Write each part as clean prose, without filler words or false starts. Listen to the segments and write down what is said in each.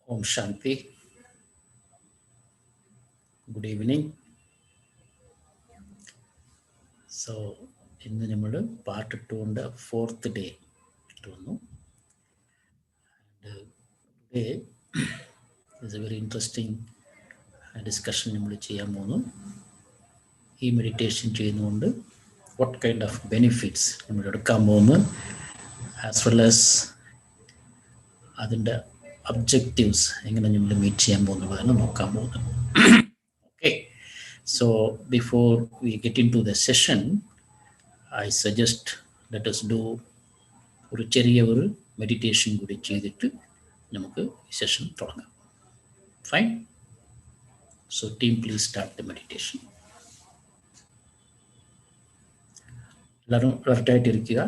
Om Shanti. Good evening. So, ഇന്ന് നമ്മൾ part 2ൻ്റെ 4th day വന്നു. Today is a very interesting discussion നമ്മൾ ചെയ്യാൻ പോകുന്നു. ഈ മെഡിറ്റേഷൻ ചെയ്യുന്നതുകൊണ്ട് what kind of benefits നമ്മൾ എടുക്കാൻ പോകുന്നു, as well as അതിൻ്റെ ഒബ്ജക്റ്റീവ്സ് എങ്ങനെ നമ്മൾ മീറ്റ് ചെയ്യാൻ പോകുന്നതാണ് നോക്കാൻ പോകുന്നത്. Okay. So before we get into the session, I suggest let us do ഒരു ചെറിയ ഒരു മെഡിറ്റേഷൻ കൂടി ചെയ്തിട്ട് നമുക്ക് സെഷൻ തുടങ്ങാം. Fine. So team please start the meditation. എല്ലാവരും അലർട്ടായിട്ടിരിക്കുക,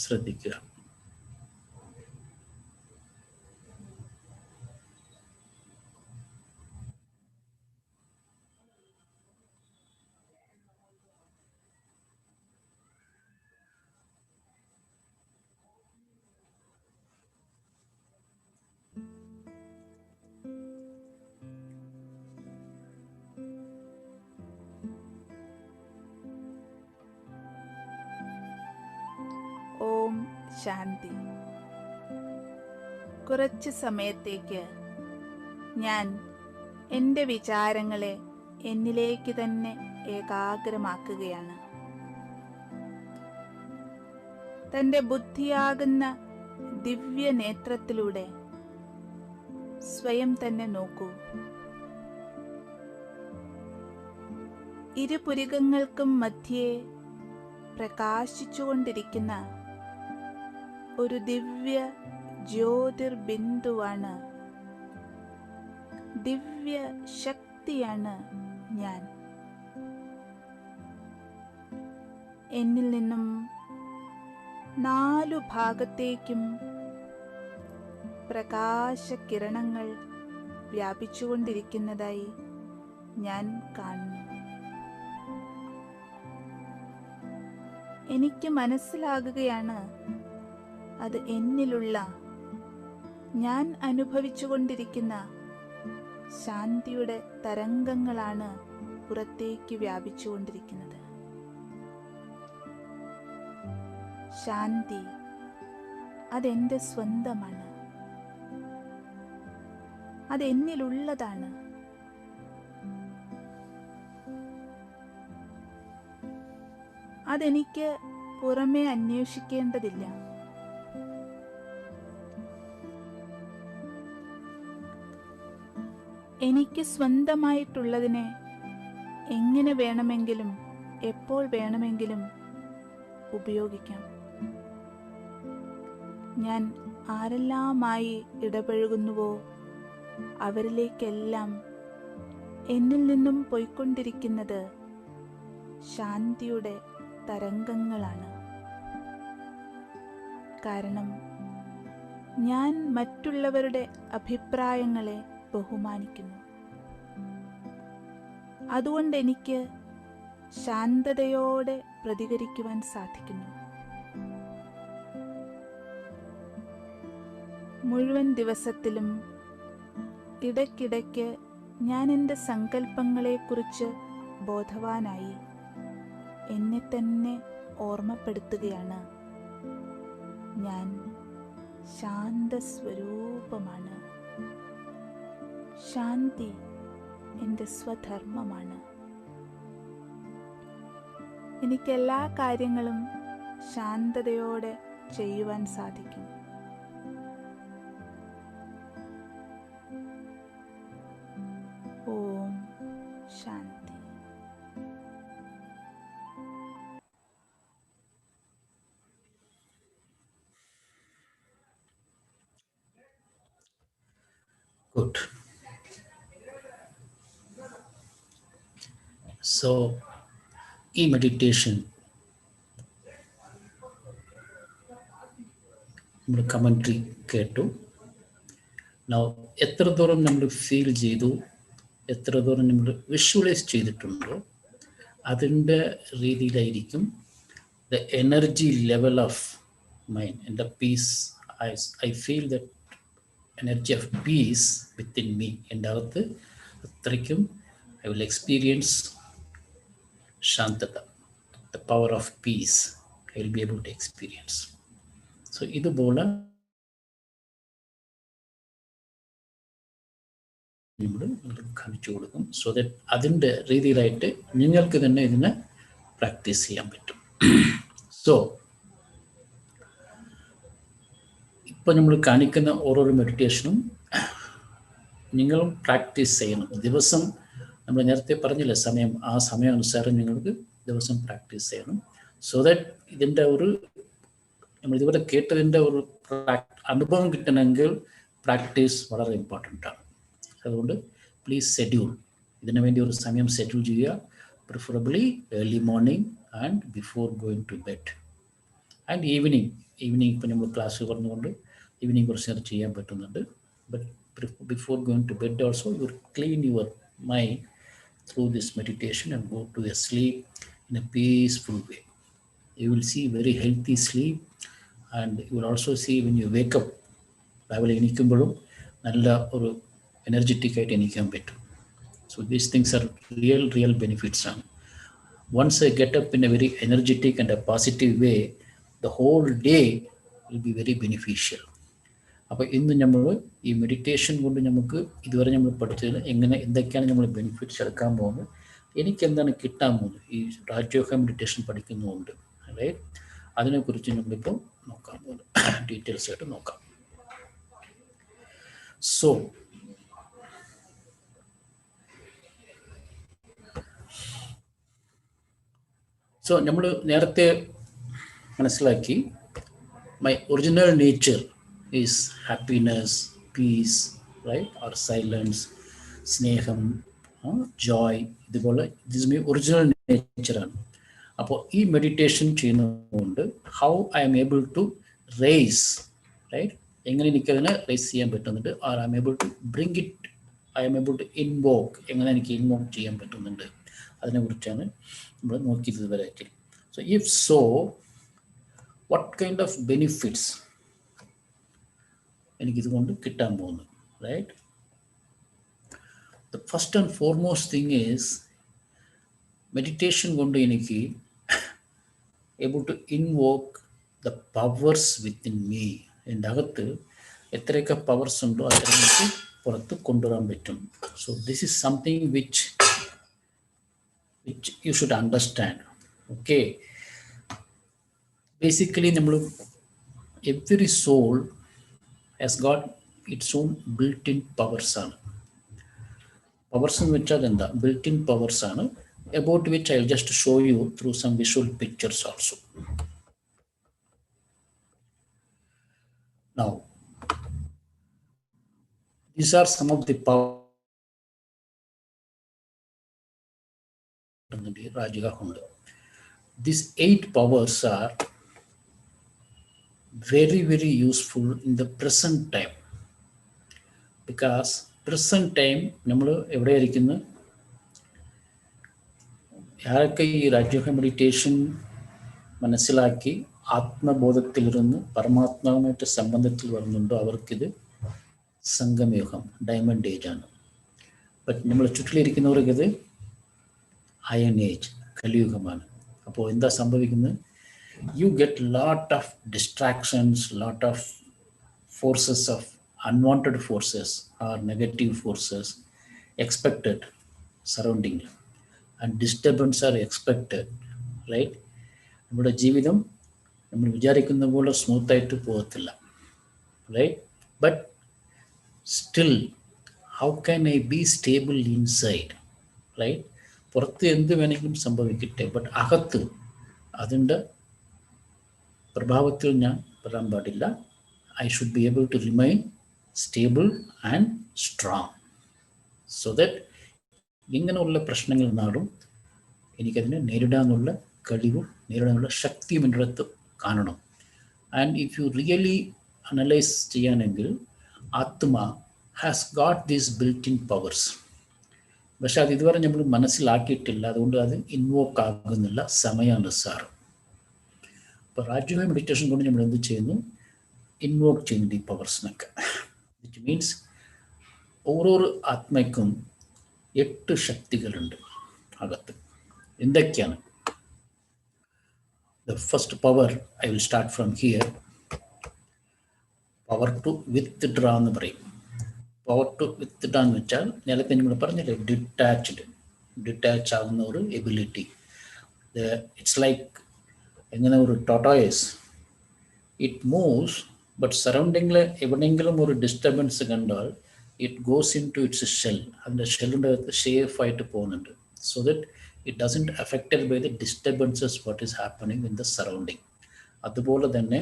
ശ്രദ്ധിക്കുക. ഓം ശാന്തി. കുറച്ച് സമയത്തേക്ക് ഞാൻ എൻ്റെ വിചാരങ്ങളെ എന്നിലേക്ക് തന്നെ ഏകാഗ്രമാക്കുകയാണ്. തൻ്റെ ബുദ്ധിയാകുന്ന ദിവ്യ നേത്രത്തിലൂടെ സ്വയം തന്നെ നോക്കൂ. ഇരുപുരികങ്ങൾക്കും മധ്യേ പ്രകാശിച്ചുകൊണ്ടിരിക്കുന്ന ഒരു ദിവ്യ ജ്യോതിർബിന്ദുവാണ്, ദിവ്യ ശക്തിയാണ് ഞാൻ. എന്നിൽ നിന്നും 4 ഭാഗത്തേക്കും പ്രകാശകിരണങ്ങൾ വ്യാപിച്ചുകൊണ്ടിരിക്കുന്നതായി ഞാൻ കാണുന്നു. എനിക്ക് മനസ്സിലാകുകയാണ്, അത് എന്നിലുള്ള ഞാൻ അനുഭവിച്ചുകൊണ്ടിരിക്കുന്ന ശാന്തിയുടെ തരംഗങ്ങളാണ് പുറത്തേക്ക് വ്യാപിച്ചുകൊണ്ടിരിക്കുന്നത്. ശാന്തി അതെൻ്റെ സ്വന്തമാണ്, അതെന്നിലുള്ളതാണ്. അതെനിക്ക് പുറമേ അന്വേഷിക്കേണ്ടതില്ല. എനിക്ക് സ്വന്തമായിട്ടുള്ളതിനെ എങ്ങനെ വേണമെങ്കിലും എപ്പോൾ വേണമെങ്കിലും ഉപയോഗിക്കാം. ഞാൻ ആരെല്ലാമായി ഇടപഴകുന്നുവോ അവരിലേക്കെല്ലാം എന്നിൽ നിന്നും പോയിക്കൊണ്ടിരിക്കുന്നത് ശാന്തിയുടെ തരംഗങ്ങളാണ്. കാരണം ഞാൻ മറ്റുള്ളവരുടെ അഭിപ്രായങ്ങളെ ബഹുമാനിക്കുന്നു. അതുകൊണ്ട് എനിക്ക് ശാന്തതയോടെ പ്രതികരിക്കുവാൻ സാധിക്കുന്നു. മുഴുവൻ ദിവസത്തിലും ഇടയ്ക്കിടയ്ക്ക് ഞാൻ എൻ്റെ സങ്കല്പങ്ങളെക്കുറിച്ച് ബോധവാനായി എന്നെ തന്നെ ഓർമ്മപ്പെടുത്തുകയാണ്. ഞാൻ ശാന്തസ്വരൂപമാണ്. ശാന്തി എൻ്റെ സ്വധർമ്മമാണ്. എനിക്കെല്ലാ കാര്യങ്ങളും ശാന്തതയോടെ ചെയ്യുവാൻ സാധിക്കും. ഓം ശാന്തി. Good. So, ഈ മെഡിറ്റേഷൻ നമ്മൾ കമൻട്രി കേട്ടു. നൗ എത്രത്തോളം നമ്മൾ ഫീൽ ചെയ്തു, എത്രത്തോളം നമ്മൾ വിഷ്വലൈസ് ചെയ്തിട്ടുണ്ടോ അതിൻ്റെ രീതിയിലായിരിക്കും the energy level of mind and the peace. I feel that energy of peace within me. എൻ്റെ അകത്ത് അത്രയ്ക്കും I will experience Shantata, the power of peace. I will be able to experience. So ഇതുപോലെ കാണിച്ചു കൊടുക്കും. So that അതിൻ്റെ രീതിയിലായിട്ട് നിങ്ങൾക്ക് തന്നെ ഇതിനെ പ്രാക്ടീസ് ചെയ്യാൻ പറ്റും. സോ ഇപ്പം നമ്മൾ കാണിക്കുന്ന ഓരോരോ മെഡിറ്റേഷനും നിങ്ങളും പ്രാക്ടീസ് ചെയ്യണം. ദിവസം നമ്മൾ നേരത്തെ പറഞ്ഞില്ല സമയം, ആ സമയാനുസാരം നിങ്ങൾക്ക് ദിവസം പ്രാക്ടീസ് ചെയ്യണം. സോ ദാറ്റ് ഇതിൻ്റെ ഒരു നമ്മൾ ഇതുവരെ കേട്ടതിൻ്റെ ഒരു അനുഭവം കിട്ടണമെങ്കിൽ പ്രാക്ടീസ് വളരെ ഇമ്പോർട്ടൻ്റ് ആണ്. അതുകൊണ്ട് പ്ലീസ് ഷെഡ്യൂൾ, ഇതിനു വേണ്ടി ഒരു സമയം ഷെഡ്യൂൾ ചെയ്യുക. Preferably early morning and before going to bed. And evening ഇപ്പം നമ്മൾ ക്ലാസ് പറഞ്ഞുകൊണ്ട് ഈവനിങ് കുറച്ച് നേരം ചെയ്യാൻ പറ്റുന്നുണ്ട്. But before going to bed also you clean your mind through this meditation and go to a sleep in a peaceful way. You will see very healthy sleep, and you will also see when you wake up, രാവിലെ എണീക്കുമ്പോഴും നല്ല ഒരു energetic ആയിട്ട് എണീക്കാൻ പറ്റും. So these things are real benefits. Once I get up in a very energetic and a positive way, the whole day will be very beneficial. അപ്പോൾ ഇന്ന് നമ്മൾ ഈ മെഡിറ്റേഷൻ കൊണ്ട് നമുക്ക് ഇതുവരെ നമ്മൾ പഠിച്ചതിൽ എന്തൊക്കെയാണ് നമ്മൾ ബെനിഫിറ്റ്സ് എടുക്കാൻ പോകുന്നത്, എനിക്ക് എന്താണ് കിട്ടാൻ പോകുന്നത് ഈ രാജയോഗ മെഡിറ്റേഷൻ പഠിക്കുന്നതുകൊണ്ട്, അല്ലേ? അതിനെക്കുറിച്ച് നമ്മളിപ്പോൾ നോക്കാൻ പോകുന്നത് ഡീറ്റെയിൽസ് ആയിട്ട് നോക്കാം. സോ നമ്മൾ നേരത്തെ മനസ്സിലാക്കി my original nature is happiness, peace, right, or silence, സ്നേഹം, ജോയ്, ഇതുപോലെ ദിസ് മൈ ഒറിജിനൽ നേച്ചറാണ്. അപ്പോൾ ഈ മെഡിറ്റേഷൻ ചെയ്യുന്നതുകൊണ്ട് how I am able to raise, right, എങ്ങനെ എനിക്കതിനെ റേസ് ചെയ്യാൻ പറ്റുന്നുണ്ട്, or I am able to bring it, I am able to invoke, എങ്ങനെ എനിക്ക് ഇൻവോക്ക് ചെയ്യാൻ പറ്റുന്നുണ്ട്, അതിനെക്കുറിച്ചാണ് നമ്മൾ നോക്കിയത് ഇതുവരെയായിട്ട്. So if so, what kind of benefits എനിക്കിതുകൊണ്ട് കിട്ടാൻ പോകുന്നു, right? The first and foremost thing is meditation കൊണ്ട് എനിക്ക് able to invoke the powers within me. എൻ്റെ അകത്ത് എത്രയൊക്കെ പവേഴ്സ് ഉണ്ടോ അത്ര എനിക്ക് പുറത്ത് കൊണ്ടുവരാൻ പറ്റും. So this is something which you should understand. Okay, basically നമ്മൾ every soul has got its own built in powers ആണ്. പവേഴ്സ് എന്ന് വെച്ചാൽ എന്താ? ബിൽറ്റ് ഇൻ പവേഴ്സ് ആണ്, about which I'll just show you through some visual pictures also. Now, these are some of the powers Rajaga Honda. These 8 powers are very useful in the present time, because present time നമ്മൾ എവിടെ ഇരിക്കുന്നു, ആരൊക്കെ ഈ Raja Yoga meditation മനസ്സിലാക്കി ആത്മബോധത്തിലിരുന്ന് പരമാത്മാവുമായിട്ട് സംബന്ധത്തിൽ വരുന്നുണ്ടോ അവർക്കിത് സംഗമയുഗം, diamond age ആണ്. But നമ്മൾ ചുറ്റിലിരിക്കുന്നവർക്ക് ഇത് അയൺ ഏജ്, കലിയുഗമാണ്. അപ്പോൾ എന്താ സംഭവിക്കുന്നത്? You get lot of distractions, lot of forces of unwanted forces are negative forces expected surrounding, and disturbance are expected, right? നമ്മുടെ ജീവിതം നമ്മൾ വിചാരിക്കുന്ന പോലെ സ്മൂത്ത് ആയിട്ട് പോകത്തില്ല, right? But still how can I be stable inside, right? പുറത്ത് എന്ത് വേണമെങ്കിലും സംഭവിക്കട്ടെ, ബട്ട് അകത്ത് അതിൻ്റെ പ്രഭാവത്തിൽ ഞാൻ വരാൻ പാടില്ല. I should be able to remain stable and strong. So that ഇങ്ങനെയുള്ള പ്രശ്നങ്ങൾ നാടും എനിക്കതിനെ നേരിടാനുള്ള കഴിവും നേരിടാനുള്ള ശക്തിയും എൻ്റെ അടുത്ത് കാണണം. And if you really analyse ചെയ്യാനെങ്കിൽ ആത്മ has got these built in powers. പക്ഷെ അത് ഇതുവരെ നമ്മൾ മനസ്സിലാക്കിയിട്ടില്ല, അതുകൊണ്ട് അത് ഇൻവോക്ക് ആകുന്നില്ല സമയാനുസാരം. അപ്പോൾ രാജയോഗ മെഡിറ്റേഷൻ കൊണ്ട് നമ്മൾ എന്ത് ചെയ്യുന്നു? ഇൻവോക്ക് ചെയ്യുന്നുണ്ട് ഈ പവേഴ്സിനൊക്കെ. വിച്ച് മീൻസ് ഓരോരോ ആത്മയ്ക്കും 8 ശക്തികളുണ്ട് അകത്ത്. എന്തൊക്കെയാണ്? The first power, I will start from here. Power to withdraw എന്ന് പറയും. Power to withdraw എന്ന് വെച്ചാൽ നേരത്തെ നമ്മൾ പറഞ്ഞില്ലേ, ഡിറ്റാച്ച് ആവുന്ന ഒരു എബിലിറ്റി. ഇറ്റ്സ് ലൈക്ക് എങ്ങനെ ഒരു ടോട്ടോയസ്, ഇറ്റ് മൂവ്സ് ബട്ട് സറൗണ്ടിങ്ങിൽ എവിടെയെങ്കിലും ഒരു ഡിസ്റ്റർബൻസ് കണ്ടാൽ it goes in to its shell. അതിൻ്റെ ഷെല്ലിൻ്റെ അകത്ത് സേഫായിട്ട് പോകുന്നുണ്ട്. So that it doesn't affected by the disturbances what is happening in the surrounding. അതുപോലെ തന്നെ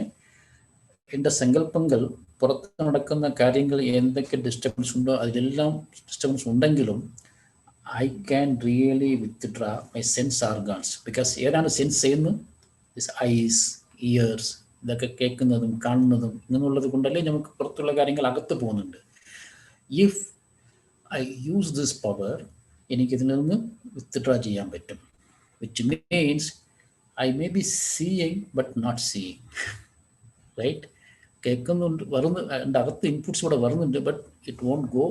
എൻ്റെ സങ്കല്പങ്ങൾ, പുറത്ത് നടക്കുന്ന കാര്യങ്ങൾ എന്തൊക്കെ ഡിസ്റ്റർബൻസ് ഉണ്ടോ അതിലെല്ലാം ഡിസ്റ്റർബൻസ് ഉണ്ടെങ്കിലും I can really withdraw my sense organs. Because ഏതാണ് സെൻസ് ചെയ്യുന്നത്? ദിസ് ഐസ്, ഇയേഴ്സ്, ഇതൊക്കെ കേൾക്കുന്നതും കാണുന്നതും ഇങ്ങനെയുള്ളത് കൊണ്ടല്ലേ നമുക്ക് പുറത്തുള്ള കാര്യങ്ങൾ അകത്ത് പോകുന്നുണ്ട്. If I use this power, എനിക്കിതിൽ നിന്ന് വിത്ത്ഡ്രാ ചെയ്യാൻ പറ്റും. Which means I may be seeing but not seeing. Right? കേൾക്കുന്നുണ്ട്, എൻ്റെ അകത്ത് ഇൻപുട്സ് ഇവിടെ വരുന്നുണ്ട്, but it won't go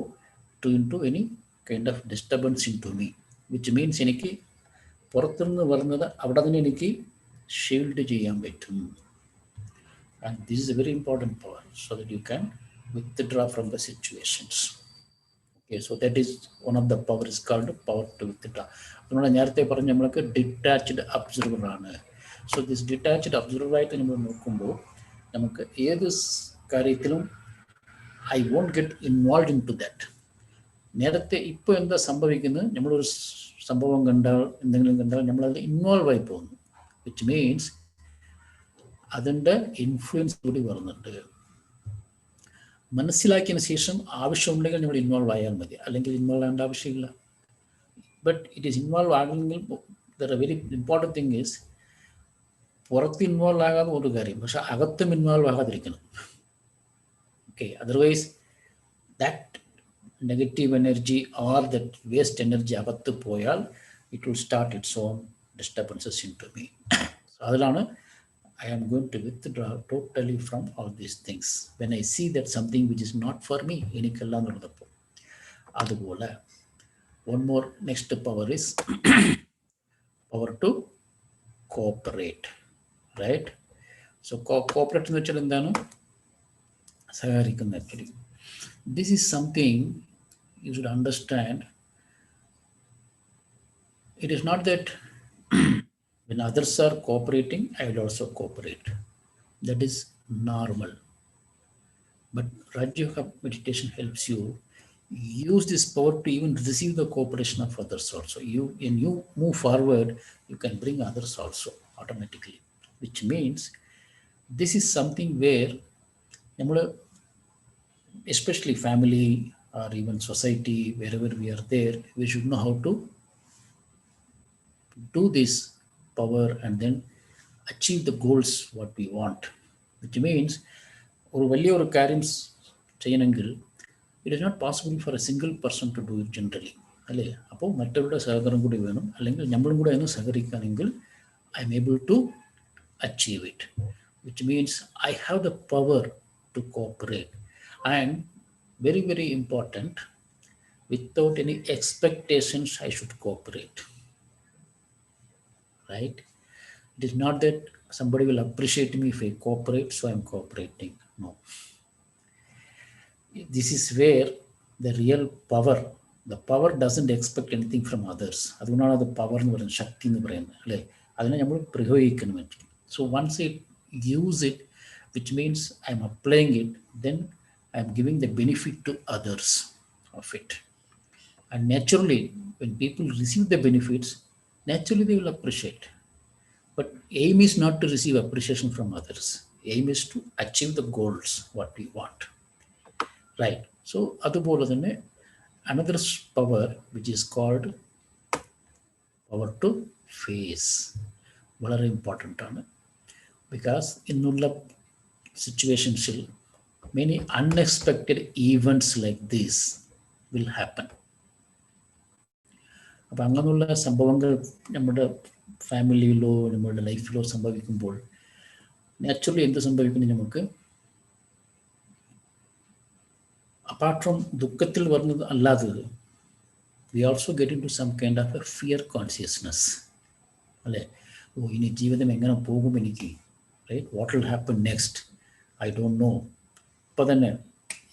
to any kind of disturbance into me. Which means എനിക്ക് പുറത്തുനിന്ന് വരുന്നത് അവിടെ നിന്ന് എനിക്ക് ഷീൽഡ് ചെയ്യാൻ പറ്റും. And this is a very important power, so that you can withdraw from the situations. Okay, so that is one of the power is called power to withdraw. നമ്മൾ നേരത്തെ പറഞ്ഞ നമ്മൾക്ക് ഡിറ്റാച്ച്ഡ് അബ്സർവർ ആണ്. So this detached അബ്സർവറായിട്ട് നമ്മൾ നോക്കുമ്പോൾ നമുക്ക് ഏത് കാര്യത്തിലും I won't get involve in to that. നേരത്തെ ഇപ്പോൾ എന്താ സംഭവിക്കുന്നത്, നമ്മളൊരു സംഭവം കണ്ടാൽ, എന്തെങ്കിലും കണ്ടാൽ നമ്മളത് ഇൻവോൾവ് ആയി പോകുന്നു. വിച്ച് മീൻസ് അതിൻ്റെ ഇൻഫ്ലുവൻസ് കൂടി വരുന്നുണ്ട്. മനസ്സിലാക്കിയതിന് ശേഷം ആവശ്യമുണ്ടെങ്കിൽ നമ്മൾ ഇൻവോൾവ് ആയാൽ മതി, അല്ലെങ്കിൽ ഇൻവോൾവ് ആകേണ്ട ആവശ്യമില്ല. ബട്ട് ഇറ്റ് ഈസ് ഇൻവോൾവ് ആകണമെങ്കിൽ the very important thing is പുറത്ത് ഇൻവോൾവ് ആകാതെ ഒരു കാര്യം, പക്ഷെ അകത്തും ഇൻവോൾവ് ആകാതിരിക്കണം. Okay, otherwise that negative energy or that waste energy അകത്ത് പോയാൽ it will start its own disturbances into me. So അതിലാണ് I am going to withdraw totally from all these things when I see that something which is not for me. എനിക്കെല്ലാം നടന്നപ്പോൾ അതുപോലെ one more next power is power to cooperate, right? So cooperate എന്ന് വെച്ചാൽ എന്താണ്? സഹകരിക്കുന്ന. Actually this is something you should understand. It is not that when others are cooperating, I will also cooperate. That is normal. But Raja Yoga meditation helps you use this power to even receive the cooperation of others also. When you move forward, you can bring others also automatically. Which means this is something where, especially family or even society, wherever we are there, we should know how to do this power and then achieve the goals what we want. Which means ഒരു വലിയൊരു കാര്യം ചെയ്യണമെങ്കിൽ it is not possible for a single person to do it generally, അല്ലേ? അപ്പോൾ മറ്റവരുടെ സഹകരണം കൂടി വേണം, അല്ലെങ്കിൽ നമ്മളും കൂടെ ഒന്ന് സഹകരിക്കുകയാണെങ്കിൽ I am able to achieve it. Which means I have the power to cooperate. And very very important, without any expectations I should cooperate. Right? It is not that somebody will appreciate me if I cooperate, so I am cooperating. No. This is where the real power, the power doesn't expect anything from others. അതുകൊണ്ടാണ് അത് power എന്ന് പറയുന്നത്, ശക്തി എന്ന് പറയുന്നത്, അല്ലേ? അതിനെ നമ്മൾ പ്രയോഗിക്കണം. So once I use it, which means I am applying it, then I am giving the benefit to others of it. And naturally, when people receive the benefits, naturally they will appreciate. But aim is not to receive appreciation from others. Aim is to achieve the goals what we want. Right? So അതുപോലെ തന്നെ another power which is called power to face, വളരെ important ആണ്. Because ഇന്നുള്ള സിറ്റുവേഷൻസിൽ many unexpected events like this will happen. അപ്പം അങ്ങനെയുള്ള സംഭവങ്ങൾ നമ്മുടെ ഫാമിലിയിലോ നമ്മളുടെ ലൈഫിലോ സംഭവിക്കുമ്പോൾ നാച്ചുറലി എന്ത് സംഭവിക്കുന്നു, നമുക്ക് apart from ദുഃഖത്തിൽ വരുന്നത് അല്ലാത്തത്, we also get into some kind of a fear consciousness. അല്ലേ? ഓ, ഇനി ജീവിതം എങ്ങനെ പോകും എനിക്ക്, right? What will happen next, I don't know. ഇപ്പോൾ തന്നെ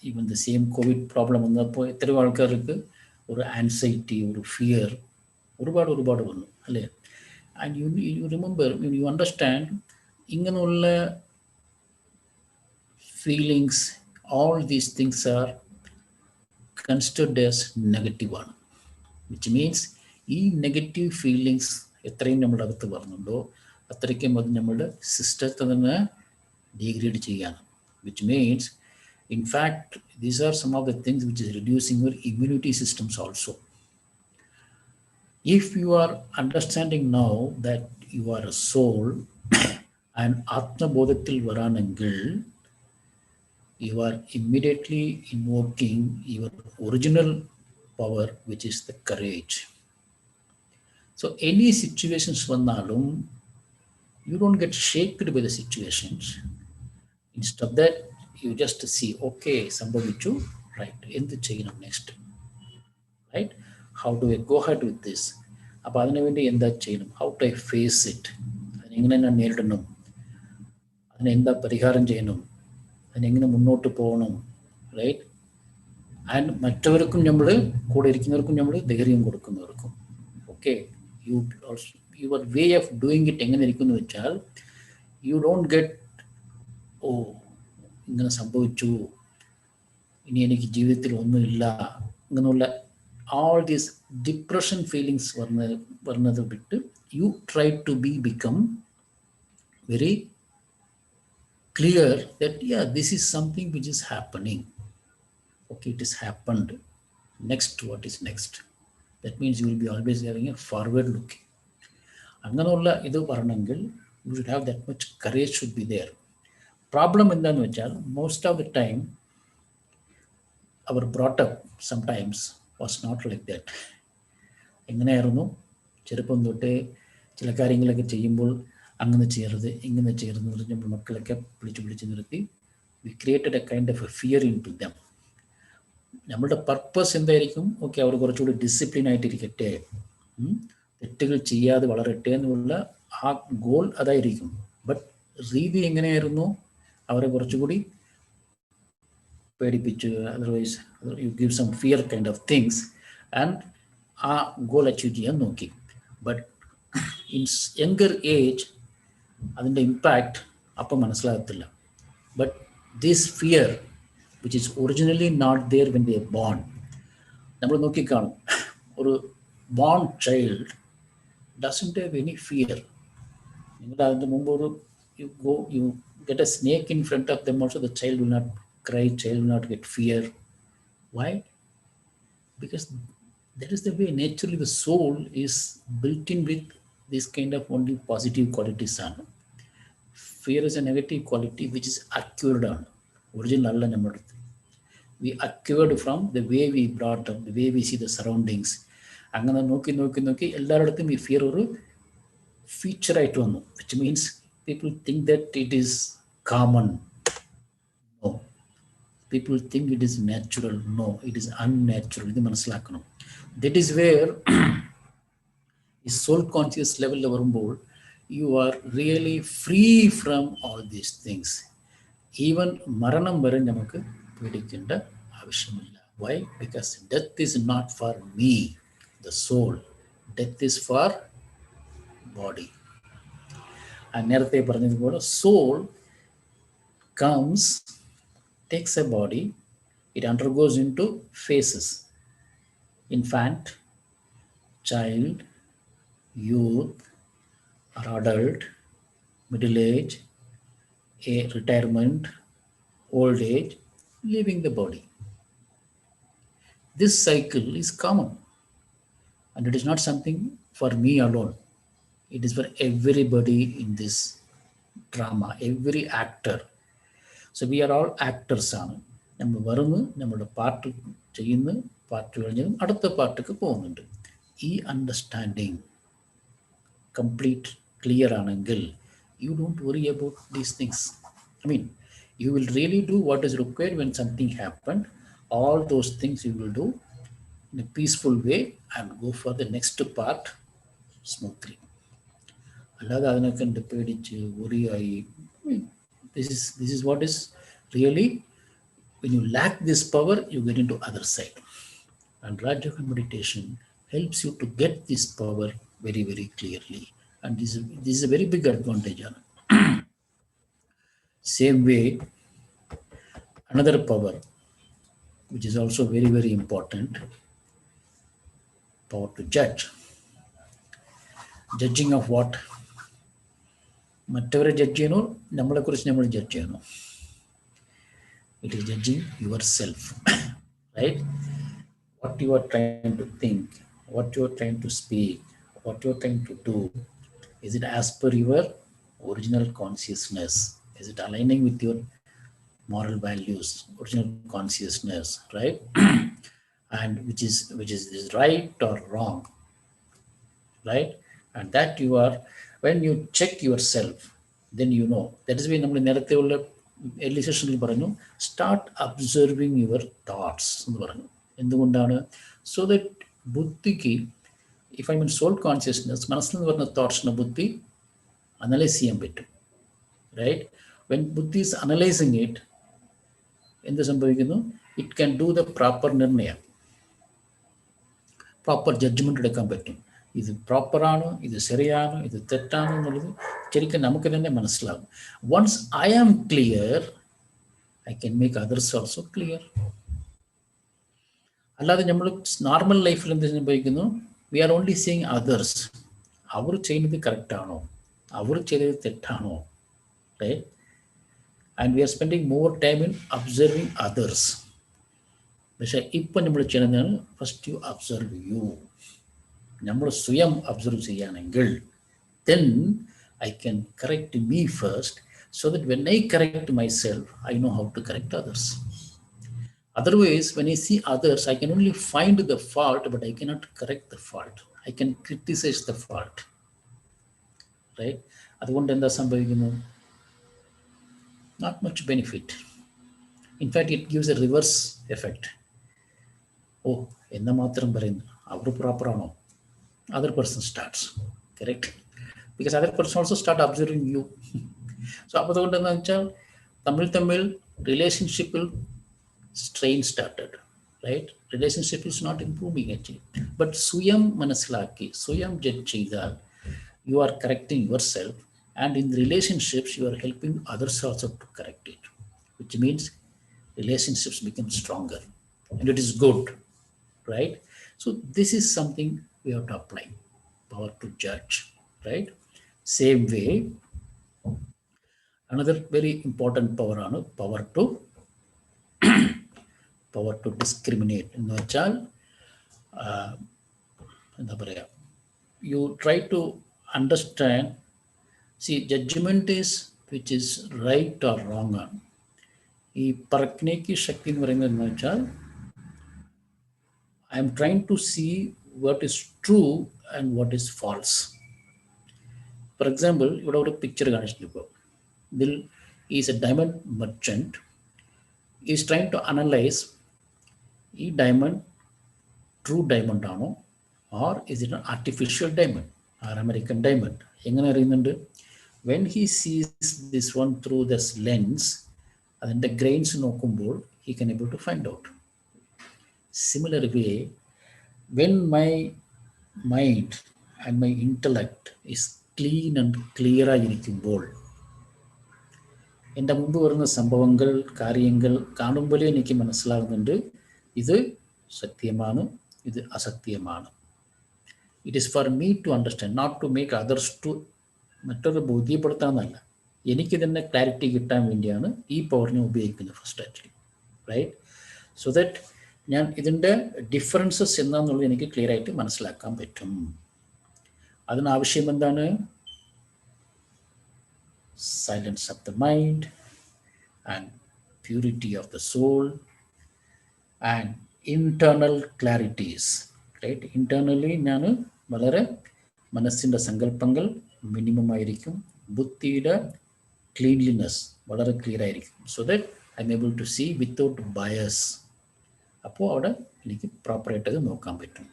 even the same covid problem വന്നപ്പോൾ എത്രയോ ആൾക്കാർക്ക് ഒരു ആൻസൈറ്റി, ഒരു ഫിയർ ഒരുപാട് വന്നു, അല്ലേ? And you remember, you understand, ഇങ്ങനെയുള്ള feelings, all these things are considered as negative ആണ്. വിച്ച് മീൻസ് ഈ നെഗറ്റീവ് ഫീലിങ്സ് എത്രയും നമ്മുടെ അകത്ത് വരുന്നുണ്ടോ അത്രയ്ക്കും അത് നമ്മുടെ സിസ്റ്റത്തെ തന്നെ ഡീഗ്രേഡ് ചെയ്യാണ്. Which means in fact these are some of the things which is reducing your immunity systems also. If you are understanding now that you are a soul and ആത്മബോധത്തിൽ വരാനെങ്കിൽ you are immediately invoking your original power, which is the courage. So any situations vannalum, you don't get shaken by the situations. Instead of that, you just see, okay, sambhavichu, right, endu cheyanam next, right? How do I go ahead with this? appo adine vendi endha cheyanam, how do I face it, adine engane na neridanam, adine endha pariharam cheyanam, adine engane munnottu poganam, right? And മറ്റവർക്കും നമ്മൾ കൂടെ ഇരിക്കുന്നവർക്കും നമ്മൾ ധൈര്യം കൊടുക്കുന്നവർക്കും. Okay, your way of doing it എങ്ങനെ ഇരിക്കുന്നു വെച്ചാൽ, യു ഡോണ്ട് ഗെറ്റ് ഓ ഇങ്ങനെ സംഭവിച്ചു, ഇനി എനിക്ക് ജീവിതത്തിൽ ഒന്നുമില്ല, ഇങ്ങനെയുള്ള all these depression feelings വരുന്നത് വിട്ട് you try to become very clear that yeah, this is something which is happening. Okay, it has happened. Next, what is next? That means you will be always having a forward looking. അങ്ങനെയുള്ള ഇത് പറയണമെങ്കിൽ you should have that much courage should be there. Problem എന്താണെന്ന് വെച്ചാൽ, most of the time our brought up sometimes was not like that. എങ്ങനെയായിരുന്നു, ചെറുപ്പം തൊട്ടേ ചില കാര്യങ്ങളൊക്കെ ചെയ്യുമ്പോൾ അങ്ങനെ ചെയ്യരുത് ഇങ്ങനെ ചെയ്യരുത് എന്ന് പറഞ്ഞ് നമ്മൾ മക്കളൊക്കെ പിടിച്ച് നിർത്തി we created a kind of a fear into them. നമ്മളുടെ പർപ്പസ് എന്തായിരിക്കും? ഓക്കെ, അവർ കുറച്ചുകൂടി ഡിസിപ്ലിൻ ആയിട്ടിരിക്കട്ടെ, തെറ്റുകൾ ചെയ്യാതെ വളരട്ടെ എന്നുള്ള ആ ഗോൾ അതായിരിക്കും. ബട്ട് രീതി എങ്ങനെയായിരുന്നു? അവരെ കുറച്ചുകൂടി പേടിപ്പിച്ച്, otherwise you give some fear kind of things and ആ ഗോൾ അച്ചീവ് ചെയ്യാൻ നോക്കി. ബട്ട് ഇൻ യങ്കർ ഏജ് അതിൻ്റെ ഇമ്പാക്റ്റ് അപ്പം മനസ്സിലാകത്തില്ല. But this fear which is originally not there when they are born. നമ്മൾ നോക്കിക്കാണും, ഒരു born child doesn't have any fear. നിങ്ങൾ അതിന് മുമ്പ് ഒരു you get a snake in front of them also, the child will not cry, child will not get fear. Why? Because that is the way naturally the soul is built in with this kind of only positive qualities. Fear is a negative quality which is acquired on. Original alla nammude we acquired from the way we brought up, the way we see the surroundings. അങ്ങനെ നോക്കി എല്ലായിടത്തും ഈ fear ഒരു feature ആയിട്ട് വന്നു. Which means people think that it is common. No, people think it is natural. No, it is unnatural. ഇത് മനസ്സിലാക്കണം. That is where ഈ സോൾ കോൺഷ്യസ് ലെവലിൽ വരുമ്പോൾ you are really free from all these things. Even മരണം വരെ നമുക്ക് പേടിക്കേണ്ട ആവശ്യമില്ല. Why? Because death is not for me, the soul. Death is for body. നേരത്തെ പറഞ്ഞതുപോലെ soul comes, takes a body, it undergoes in to faces: infant, child, youth, or adult, middle age, a retirement, old age, leaving the body. This cycle is common, and it is not something for me alone. It is for everybody in this drama, every actor. So we are all actors ആണ്. നമ്മൾ വരുന്നു, നമ്മുടെ part ചെയ്യുന്നു, part കഴിഞ്ഞതും അടുത്ത പാർട്ടിക്ക് പോകുന്നുണ്ട്. ഈ അണ്ടർസ്റ്റാൻഡിങ് കംപ്ലീറ്റ് ക്ലിയർ ആണെങ്കിൽ you don't worry about these things. I mean, you will really do what is required when something happened. all those things you will do in a peaceful way and go for the next part smoothly. അല്ലാതെ അതിനെ കണ്ട് പേടിച്ച് worry-ആയി, this is what is really, when you lack this power, you get into other side. And Raja Yoga meditation helps you to get this power very, very clearly. And this is a very big advantage. Same way, another power, which is also very, very important, power to judge. Judging of what? മറ്റവരെ judge ചെയ്യണോ, നമ്മളെക്കുറിച്ച് നമ്മൾ judge ചെയ്യണോ? It is judging yourself, right? What you are trying to think, what you are trying to speak, what you are trying to do, is it as per your original consciousness? Is it aligning with your moral values, original consciousness, right? And which is right or wrong, right? And that you are, when you check yourself, then you know. That is why നമ്മൾ നേരത്തെ ഉള്ള early സെഷനിൽ പറഞ്ഞു, start observing your thoughts എന്ന് പറഞ്ഞു. എന്തുകൊണ്ടാണ്? So that ബുദ്ധിക്ക്, if I mean soul consciousness, മനസ്സിൽ നിന്ന് വരുന്ന തോട്ട്സിനെ ബുദ്ധി അനലൈസ് ചെയ്യാൻ പറ്റും, റൈറ്റ്? When ബുദ്ധി is analyzing it, എന്ത് സംഭവിക്കുന്നു? It can do the proper നിർണയം, പ്രോപ്പർ ജഡ്ജ്മെന്റ് എടുക്കാൻ പറ്റും. ഇത് പ്രോപ്പറാണോ, ഇത് ശരിയാണോ, ഇത് തെറ്റാണോ എന്നുള്ളത് ശരിക്കും നമുക്ക് തന്നെ മനസ്സിലാകും. Once I am clear, I can make others also clear. അല്ലാതെ നമ്മൾ നോർമൽ ലൈഫിൽ എന്ത് സംഭവിക്കുന്നു? We are only seeing others. അവർ ചെയ്യുന്നത് കറക്റ്റാണോ, അവർ ചെയ്തത് തെറ്റാണോ, right? And we are spending more time in observing others. പക്ഷെ ഇപ്പം നമ്മൾ ചെയ്യുന്നതാണ്, ഫസ്റ്റ് യു ഒബ്സർവ് യു. നമ്മൾ സ്വയം ഒബ്സർവ് ചെയ്യുകയാണെങ്കിൽ, then I can correct me first, so that when I correct myself, I know how to correct others. Otherwise, when I see others, I can only find the fault, but I cannot correct the fault. I can criticize the fault, right? അതുകൊണ്ട് എന്താ സംഭവിക്കുന്നു? Not much benefit. In fact, it gives a reverse effect. ഓ, എന്ന മാത്രം പറയുന്നു, അവർ പ്രോപ്പറാണോ? Other person starts, correct? Because other person also start observing you. So അപ്പോൾ അതുകൊണ്ട് എന്താ വെച്ചാൽ തമ്മിൽ റിലേഷൻഷിപ്പിൽ strain started, right? Relationship is not improving actually. But സ്വയം മനസ്സിലാക്കി, സ്വയം ജഡ്ജ് ചെയ്താൽ, you are correcting yourself, and in relationships you are helping others also to correct it, which means relationships become stronger, and it is good, right? So this is something we have to apply, power to judge, right? Same way, another very important power ആണ് power to discriminate. എന്ന് വെച്ചാൽ എന്താ പറയുക, you try to understand, see, judgment is which is right or wrong ആണ്. ഈ പറക്കിനേക്ക് ശക്തി എന്ന് പറയുന്നത് എന്ന് വെച്ചാൽ, I am trying to see what is true and what is false. For example, ഇവിടെ ഒരു പിക്ചർ കാണിച്ചിട്ടുണ്ട്. ഇപ്പോൾ ഇതിൽ is a diamond merchant is trying to analyse, ഈ ഡയമണ്ട് ട്രൂ ഡയമണ്ട് ആണോ, or is it an artificial diamond, or American diamond? എങ്ങനെ അറിയുന്നുണ്ട്? When he sees this one through this lens, അതിൻ്റെ ഗ്രെയിൻസ് നോക്കുമ്പോൾ he can able to find out. Similar way, when my mind and my intellect is clean and clear ആയിരിക്കുമ്പോൾ, എൻ്റെ മുമ്പ് വരുന്ന സംഭവങ്ങൾ, കാര്യങ്ങൾ കാണുമ്പോഴേ എനിക്ക് മനസ്സിലാകുന്നുണ്ട്, ഇത് സത്യമാണ്, ഇത് അസത്യമാണ്. It is for me to understand, not to make others to, മറ്റൊരു ബോധ്യപ്പെടുത്താമെന്നല്ല, എനിക്ക് തന്നെ ക്ലാരിറ്റി കിട്ടാൻ വേണ്ടിയാണ് ഈ പവറിനെ ഉപയോഗിക്കുന്നത് first actually, right? So that ഞാൻ ഇതിൻ്റെ ഡിഫറൻസസ് എന്താണെന്നുള്ളത് എനിക്ക് ക്ലിയർ ആയിട്ട് മനസ്സിലാക്കാൻ പറ്റും. അതിനാവശ്യം എന്താണ്? Silence of the mind and purity of the soul and internal clarities, right? Internally ഞാൻ വളരെ മനസ്സിൻ്റെ സങ്കല്പങ്ങൾ മിനിമം ആയിരിക്കും, ബുദ്ധിയുടെ ക്ലീൻലിനെസ് വളരെ ക്ലിയർ ആയിരിക്കും, so that I am able to see without bias. അപ്പോൾ അവിടെ എനിക്ക് പ്രോപ്പറായിട്ട് അത് നോക്കാൻ പറ്റും.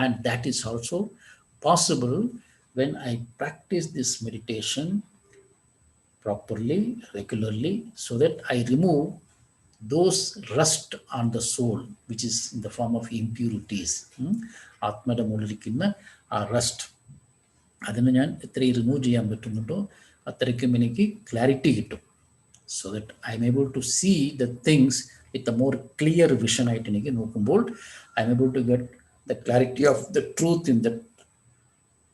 And that is also possible when I practise this meditation properly, regularly, so that I remove those rust on the soul, which is in the form of impurities. ആത്മയുടെ മുകളിലിരിക്കുന്ന ആ rest, അതിനെ ഞാൻ എത്ര റിമൂവ് ചെയ്യാൻ പറ്റുന്നുണ്ടോ അത്രയ്ക്കും എനിക്ക് ക്ലാരിറ്റി കിട്ടും. So that I am able to see the things with a more clear vision ആയിട്ട് എനിക്ക് നോക്കുമ്പോൾ I am able to get the clarity of the truth in the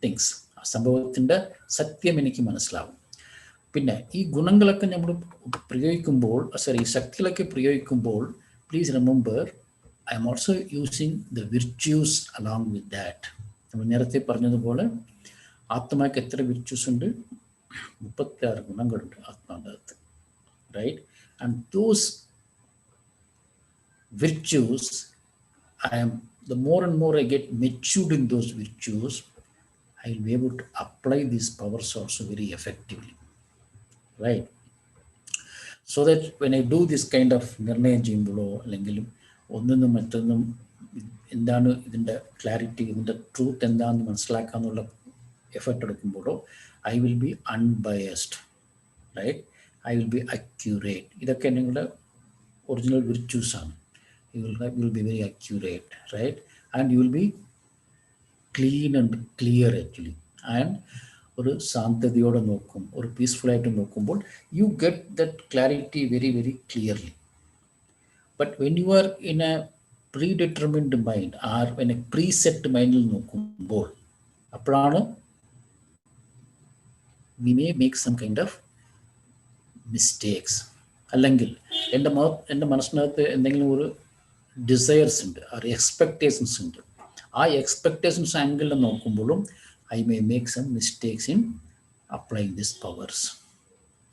things. ആ സംഭവത്തിൻ്റെ സത്യം എനിക്ക് മനസ്സിലാവും. പിന്നെ ഈ ഗുണങ്ങളൊക്കെ നമ്മൾ പ്രയോഗിക്കുമ്പോൾ, ഈ ശക്തികളൊക്കെ പ്രയോഗിക്കുമ്പോൾ, please remember I am also using the virtues along with that. നമ്മൾ നേരത്തെ പറഞ്ഞതുപോലെ ആത്മാക്ക് എത്ര വിർച്യൂസ് ഉണ്ട്? 36 ഗുണങ്ങളുണ്ട് ആത്മാവിൻ്റെ അകത്ത്, right? And those virtues, the more and more I get matured in those virtues, I will be able to apply these powers also very effectively. Right? So that when I do this kind of നിർണയം ചെയ്യുമ്പോഴോ അല്ലെങ്കിലും ഒന്നിനും മറ്റൊന്നും എന്താണ് ഇതിൻ്റെ clarity, ഇതിൻ്റെ truth എന്താണെന്ന് മനസ്സിലാക്കാന്നുള്ള എഫർട്ട് എടുക്കുമ്പോഴോ I will be unbiased, right? I will be accurate. ഇതൊക്കെ നിങ്ങളുടെ ഒറിജിനൽ വിർച്യൂസാണ്. You will be very accurate, right? And you will be clean and clear actually. And ഒരു ശാന്തതയോടെ നോക്കും, ഒരു പീസ്ഫുൾ ആയിട്ട് നോക്കുമ്പോൾ you get that clarity very very clearly. But when you are in a predetermined mind or in a preset മൈൻഡിൽ നോക്കുമ്പോൾ അപ്പോഴാണ് we may make some kind of mistakes. അല്ലെങ്കിൽ എൻ്റെ മനസ്സിനകത്ത് എന്തെങ്കിലും ഒരു ഡിസയേഴ്സ് ഉണ്ട്, ഒരു എക്സ്പെക്റ്റേഷൻസ് ഉണ്ട്. ആ എക്സ്പെക്റ്റേഷൻസ് ആംഗിളിൽ നോക്കുമ്പോഴും I may make some mistakes in applying this powers.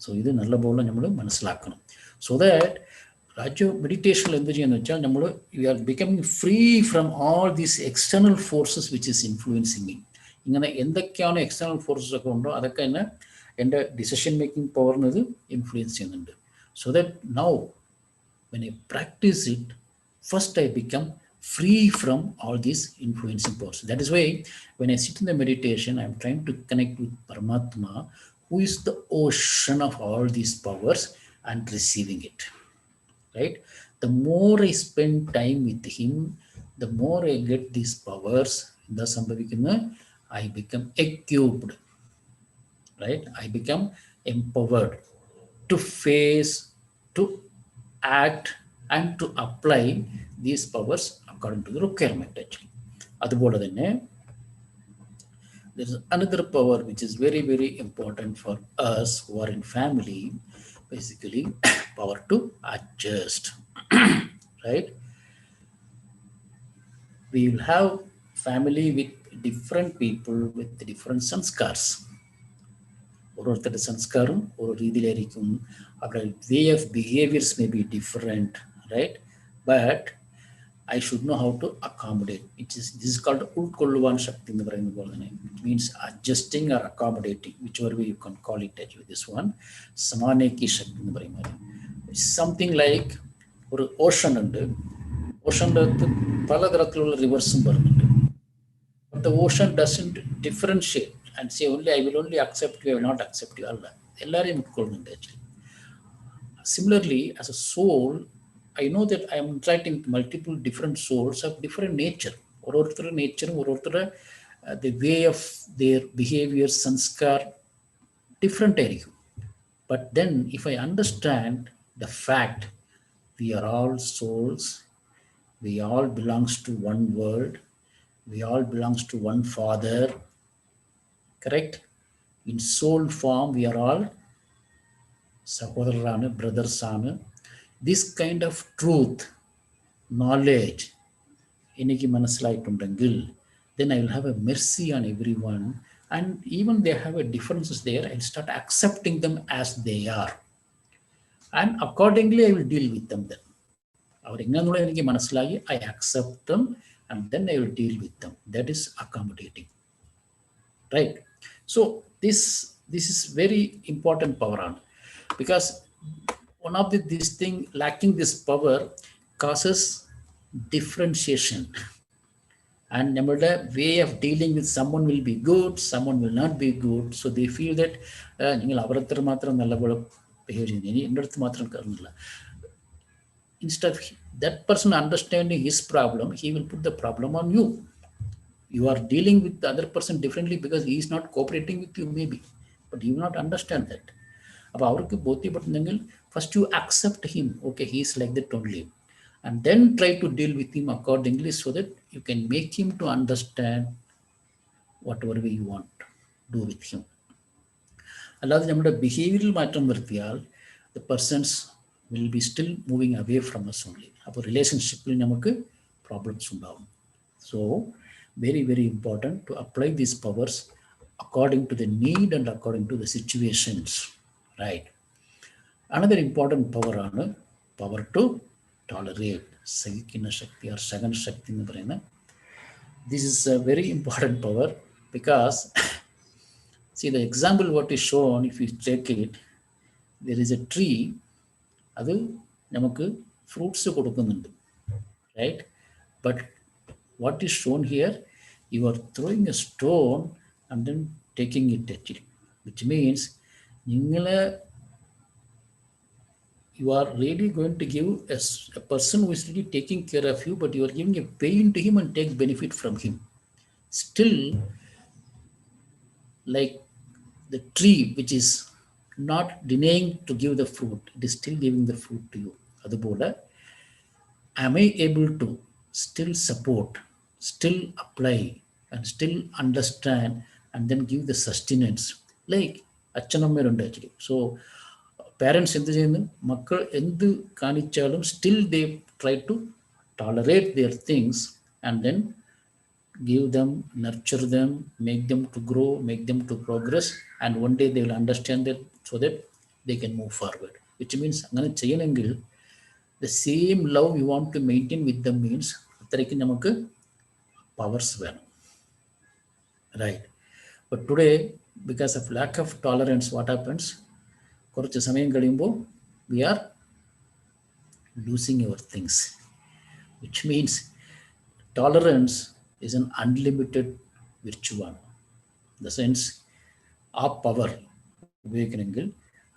So ഇത് നല്ലപോലെ നമ്മൾ മനസ്സിലാക്കണം. സോ ദാറ്റ് രാജു മെഡിറ്റേഷനിൽ എന്ത് ചെയ്യുന്നത് വെച്ചാൽ നമ്മൾ we are becoming free from all these external forces which is influencing me. ഇങ്ങനെ എന്തൊക്കെയാണ് എക്സ്റ്റേണൽ ഫോഴ്സസ് ഒക്കെ ഉണ്ടോ അതൊക്കെ എന്നെ എൻ്റെ ഡിസിഷൻ മേക്കിംഗ് പവറിന് ഇത് ഇൻഫ്ലുവൻസ് ചെയ്യുന്നുണ്ട്. So that now when I practice it, first I become free from all these influencing powers. That is why when I sit in the meditation, I am trying to connect with Paramatma, who is the ocean of all these powers, and receiving it. Right? The more I spend time with him, the more I get these powers. I become equipped. Right? I become empowered to face, to act, and to apply these powers according to the requirement actually. അതുപോലെ തന്നെ there is another power which is very very important for us who are in family, basically power to adjust. Right? We will have family with different people with different sanskars. ഓരോരുത്തരുടെ സംസ്കാരം ഓരോ രീതിയിലായിരിക്കും. അവരുടെ way of behaviours may be different, right? But I should know how to accommodate. This is called ഉൾക്കൊള്ളുവാൻ ശക്തി എന്ന് പറയുന്ന പോലെ തന്നെ. It means adjusting or accommodating, whichever way you can call it actually. This one സമാനേക്കി ശക്തി എന്ന് പറയുന്നത് something like ഒരു Ocean ഉണ്ട്. ഓഷൻ്റെ അകത്ത് പലതരത്തിലുള്ള റിവേഴ്സും വരുന്നുണ്ട്. But the ocean doesn't differentiate and say only I will only accept you, I will not accept you. അല്ല, എല്ലാവരെയും ഉൾക്കൊള്ളുന്നുണ്ട് actually. Similarly, as a soul, I know that I am interacting with multiple different souls of different nature. ഓരോരുത്തരുടെ നേച്ചറും ഓരോരുത്തരുടെ the way of their behavior, sanskar, different ആയിരിക്കും. But then if I understand the fact we are all souls, we all belongs to one world, we all belongs to one father, correct? In soul form we are all സഹോദരരാണ്, ബ്രദേഴ്സാണ്. This kind of truth knowledge എനിക്ക് മനസ്സിലായിട്ടുണ്ടെങ്കിൽ then I will have a mercy on everyone, and even they have a differences there, I'll start accepting them as they are, and accordingly I will deal with them then. അവർ എങ്ങനെയുള്ള എനിക്ക് മനസ്സിലായി, I accept them and then I will deal with them. That is accommodating, right? So this is very important power on, because one of this thing lacking this power causes differentiation. And നമ്മളുടെ way of dealing with someone will be good, someone will not be good. So they feel that നിങ്ങൾ അവരത്ര മാത്രം നല്ലപോലെ behave ചെയ്യുന്നു, ഇനി എൻ്റെ അടുത്ത് മാത്രം കയറുന്നില്ല. Instead of that person understanding his problem, he will put the problem on you. You are dealing with the other person differently because he is not cooperating with you maybe, but you will not understand that. അപ്പോൾ അവർക്ക് ബോധ്യപ്പെടുന്നെങ്കിൽ first you accept him, okay he is like that only, and then try to deal with him accordingly so that you can make him to understand whatever way you want to do with him. അല്ലാതെ നമ്മുടെ ബിഹേവിയറിൽ മാറ്റം വരുത്തിയാൽ the persons will be still moving away from us only. അപ്പോൾ റിലേഷൻഷിപ്പിൽ നമുക്ക് problems ഉണ്ടാവും. So very, very important to apply these powers according to the need and according to the situations, right? Another important power ആണ് power to tolerate, സഹിക്കുന്ന Shakti or സഹന ശക്തി എന്ന് പറയുന്നത്. This is a very important power because see the example what is shown, if you check it, there is a tree, അത് നമുക്ക് fruits കൊടുക്കുന്നുണ്ട്, right? But what is shown here, you are throwing a stone and then taking it actually, which means you are really going to give a person who is really taking care of you, but you are giving a pain to him and take benefit from him. Still, like the tree which is not denying to give the fruit, it is still giving the fruit to you. Adupola, am I able to still support, still apply, and still understand, and then give the sustenance? Like അച്ഛനമ്മരുണ്ട് actually. So parents എന്ത് ചെയ്യുന്നു, മക്കൾ എന്ത് കാണിച്ചാലും still they try to tolerate their things and then give them, nurture them, make them to grow, make them to progress, and one day they will understand that so that they can move forward. Which means അങ്ങനെ ചെയ്യണമെങ്കിൽ the same love you want to maintain with them means അത്രയ്ക്ക് നമുക്ക് powers വേണം, right? But today because of lack of tolerance, what happens, കുറച്ച് സമയം കഴിയുമ്പോൾ we are losing our things, which means tolerance is an unlimited virtue. In the sense our power ഉപയോഗിക്കണമെങ്കിൽ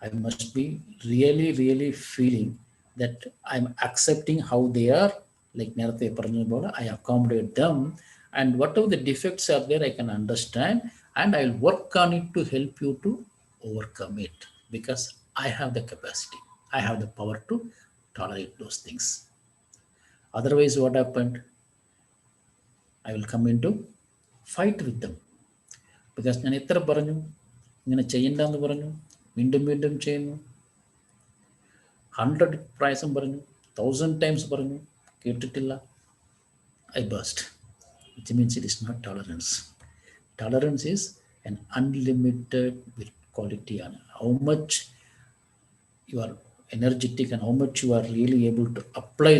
I must be really, really feeling that I'm accepting how they are, like നേരത്തെ പറഞ്ഞതുപോലെ I accommodate them, and whatever the defects are there I can understand, and I'll work on it to help you to overcome it because I have the capacity, I have the power to tolerate those things. Otherwise what happened, I will come into fight with them because ഞാൻ എത്ര പറഞ്ഞു ഇങ്ങനെ ചെയ്യണ്ടെന്ന് പറഞ്ഞു, വീണ്ടും വീണ്ടും ചെയ്യുന്നു, 100 പ്രാവശ്യം പറഞ്ഞു, 1000 times പറഞ്ഞു, കേട്ടിട്ടില്ല, I burst, which means it is not tolerance. Tolerance is an unlimited quality on how much you are energetic and how much you are really able to apply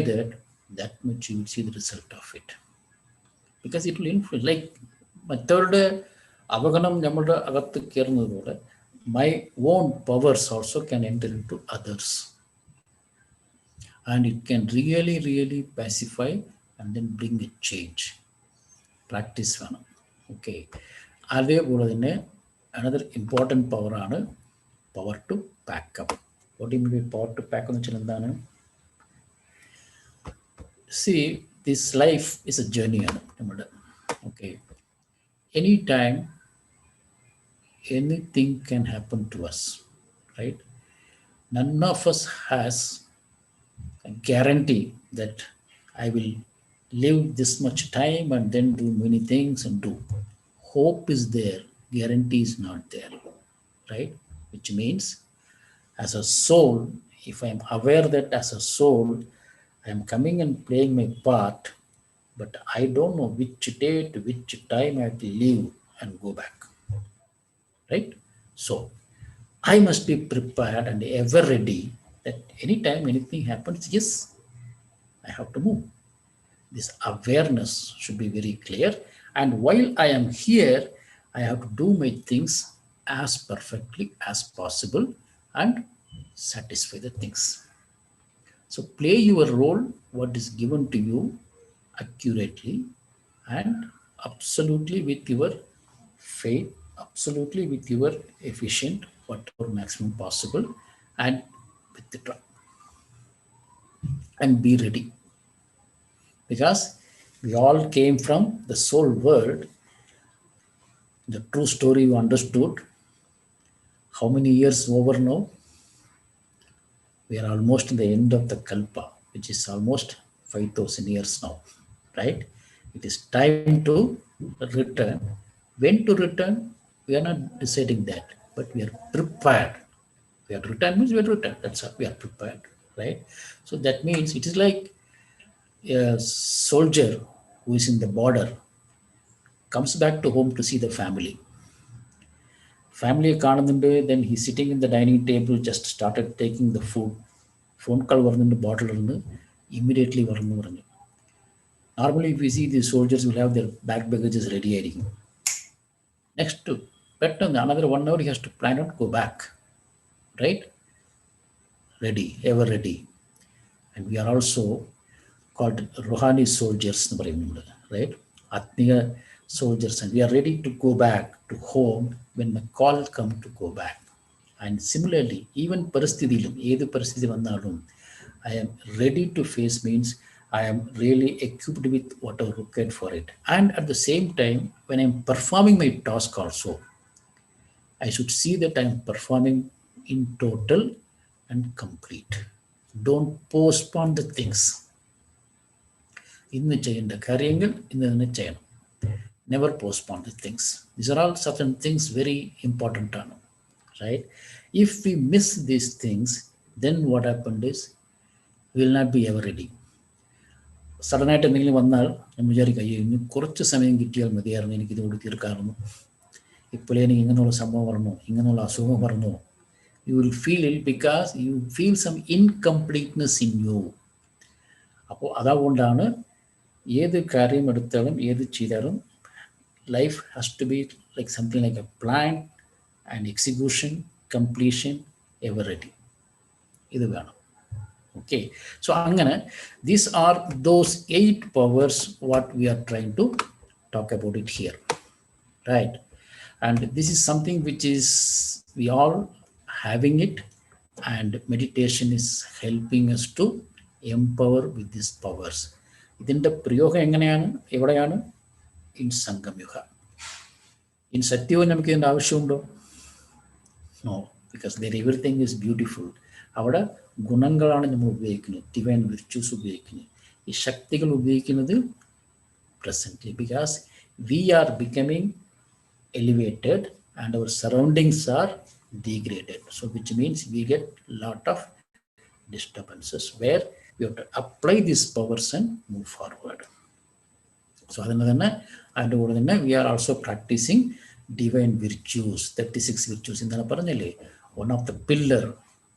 that much you will see the result of it. Because it will influence, like മറ്റവരുടെ അവഗണം നമ്മുടെ അകത്ത് കയറുന്നതുപോലെ my own powers also can enter into others, and it can really, really pacify and then bring a change. Practice വേണം, okay? അതേപോലെ തന്നെ another important power ആണ് power to pack up. What do you mean by power to pack എന്ന് വെച്ചാൽ എന്താണ്? See, this life is a journey ആണ് നമ്മുടെ, okay? Anytime anything can happen to us, right? None of us has a guarantee that I will live this much time and then do many things and do. Hope is there, guarantee is not there, right? Which means as a soul, if I am aware that as a soul I am coming and playing my part, but I don't know which date, which time I have to leave and go back, right? So I must be prepared and ever ready that anytime anything happens, yes, I have to move. This awareness should be very clear, and while I am here I have to do my things as perfectly as possible and satisfy the things. So play your role, what is given to you, accurately and absolutely with your faith, absolutely with your efficient, whatever maximum possible, and with the try and be ready. Because we all came from the soul world, the true story you understood. How many years over now? We are almost in the end of the Kalpa, which is almost 5,000 years now, right? It is time to return. When to return, we are not deciding that, but we are prepared. We are returned means we are returned. That's how we are prepared, right? So that means it is like a soldier who is in the border comes back to home to see the family. Family കാണുന്നുണ്ട്, then he's sitting in the dining table, just started taking the food. Phone call പറഞ്ഞിട്ട് ബോട്ടിൽ നിന്ന് immediately പറഞ്ഞു പറഞ്ഞു. Normally, if we see these soldiers will have their bag baggages ready ആയിരിക്കും. Next, പെട്ടെന്ന് another 1 hour he has to plan out, go back, right? Ready, ever ready. And we are also called Rohani soldiers, right? Atmiya soldiers, and we are ready to go back to home when the call come to go back. And similarly, even parasthidilum, edu parasthiti vannalum, I am ready to face means I am really equipped with whatever required for it. And at the same time, when I am performing my task also, I should see that I am performing in total and complete. Don't postpone the things. ഇന്ന് ചെയ്യേണ്ട കാര്യങ്ങൾ ഇന്ന് തന്നെ ചെയ്യണം. Never postpone the things. These are all certain things very important, right? If we miss these things, then what happened is we will not be ever ready. സഡനായിട്ട് എന്തെങ്കിലും വന്നാൽ ഞാൻ വിചാരിക്കും, അയ്യോ ഇന്ന് കുറച്ച് സമയം കിട്ടിയാൽ മതിയായിരുന്നു, എനിക്കിതുകൂടി തീർക്കാറുന്നു. ഇപ്പോഴേ എനിക്ക് ഇങ്ങനെയുള്ള സംഭവം പറഞ്ഞോ, ഇങ്ങനെയുള്ള അസുഖം പറഞ്ഞോ. You will feel it because you feel some incompleteness in you. അപ്പോൾ അതുകൊണ്ടാണ് ഏത് കാര്യം എടുത്താലും ഏത് ചെയ്താലും life has to be like something like a plan and execution, completion, ever ready. ഇത് വേണം. Okay, so angana, these are those 8 powers what we are trying to talk about it here, right? And this is something which is we all having it, and meditation is helping us to empower with these powers. ഇതിൻ്റെ പ്രയോഗം എങ്ങനെയാണ്, എവിടെയാണ്? In സംഗമയുഗ. In സത്യവും നമുക്ക് ഇതിൻ്റെ ആവശ്യമുണ്ടോ? No, because there everything is beautiful. അവിടെ ഗുണങ്ങളാണ് നമ്മൾ ഉപയോഗിക്കുന്നത്, ഡിവൈൻ വിർച്യൂസ് ഉപയോഗിക്കുന്നത്. ഈ ശക്തികൾ ഉപയോഗിക്കുന്നത് presently, because we are becoming elevated and our surroundings are degraded. So which means we get lot of disturbances where we have to apply these powers and move forward. So അതിൻ്റെ കൂടെ തന്നെ we are also practicing divine virtues, 36 virtues. എന്താണ് പറഞ്ഞല്ലേ, one of the pillar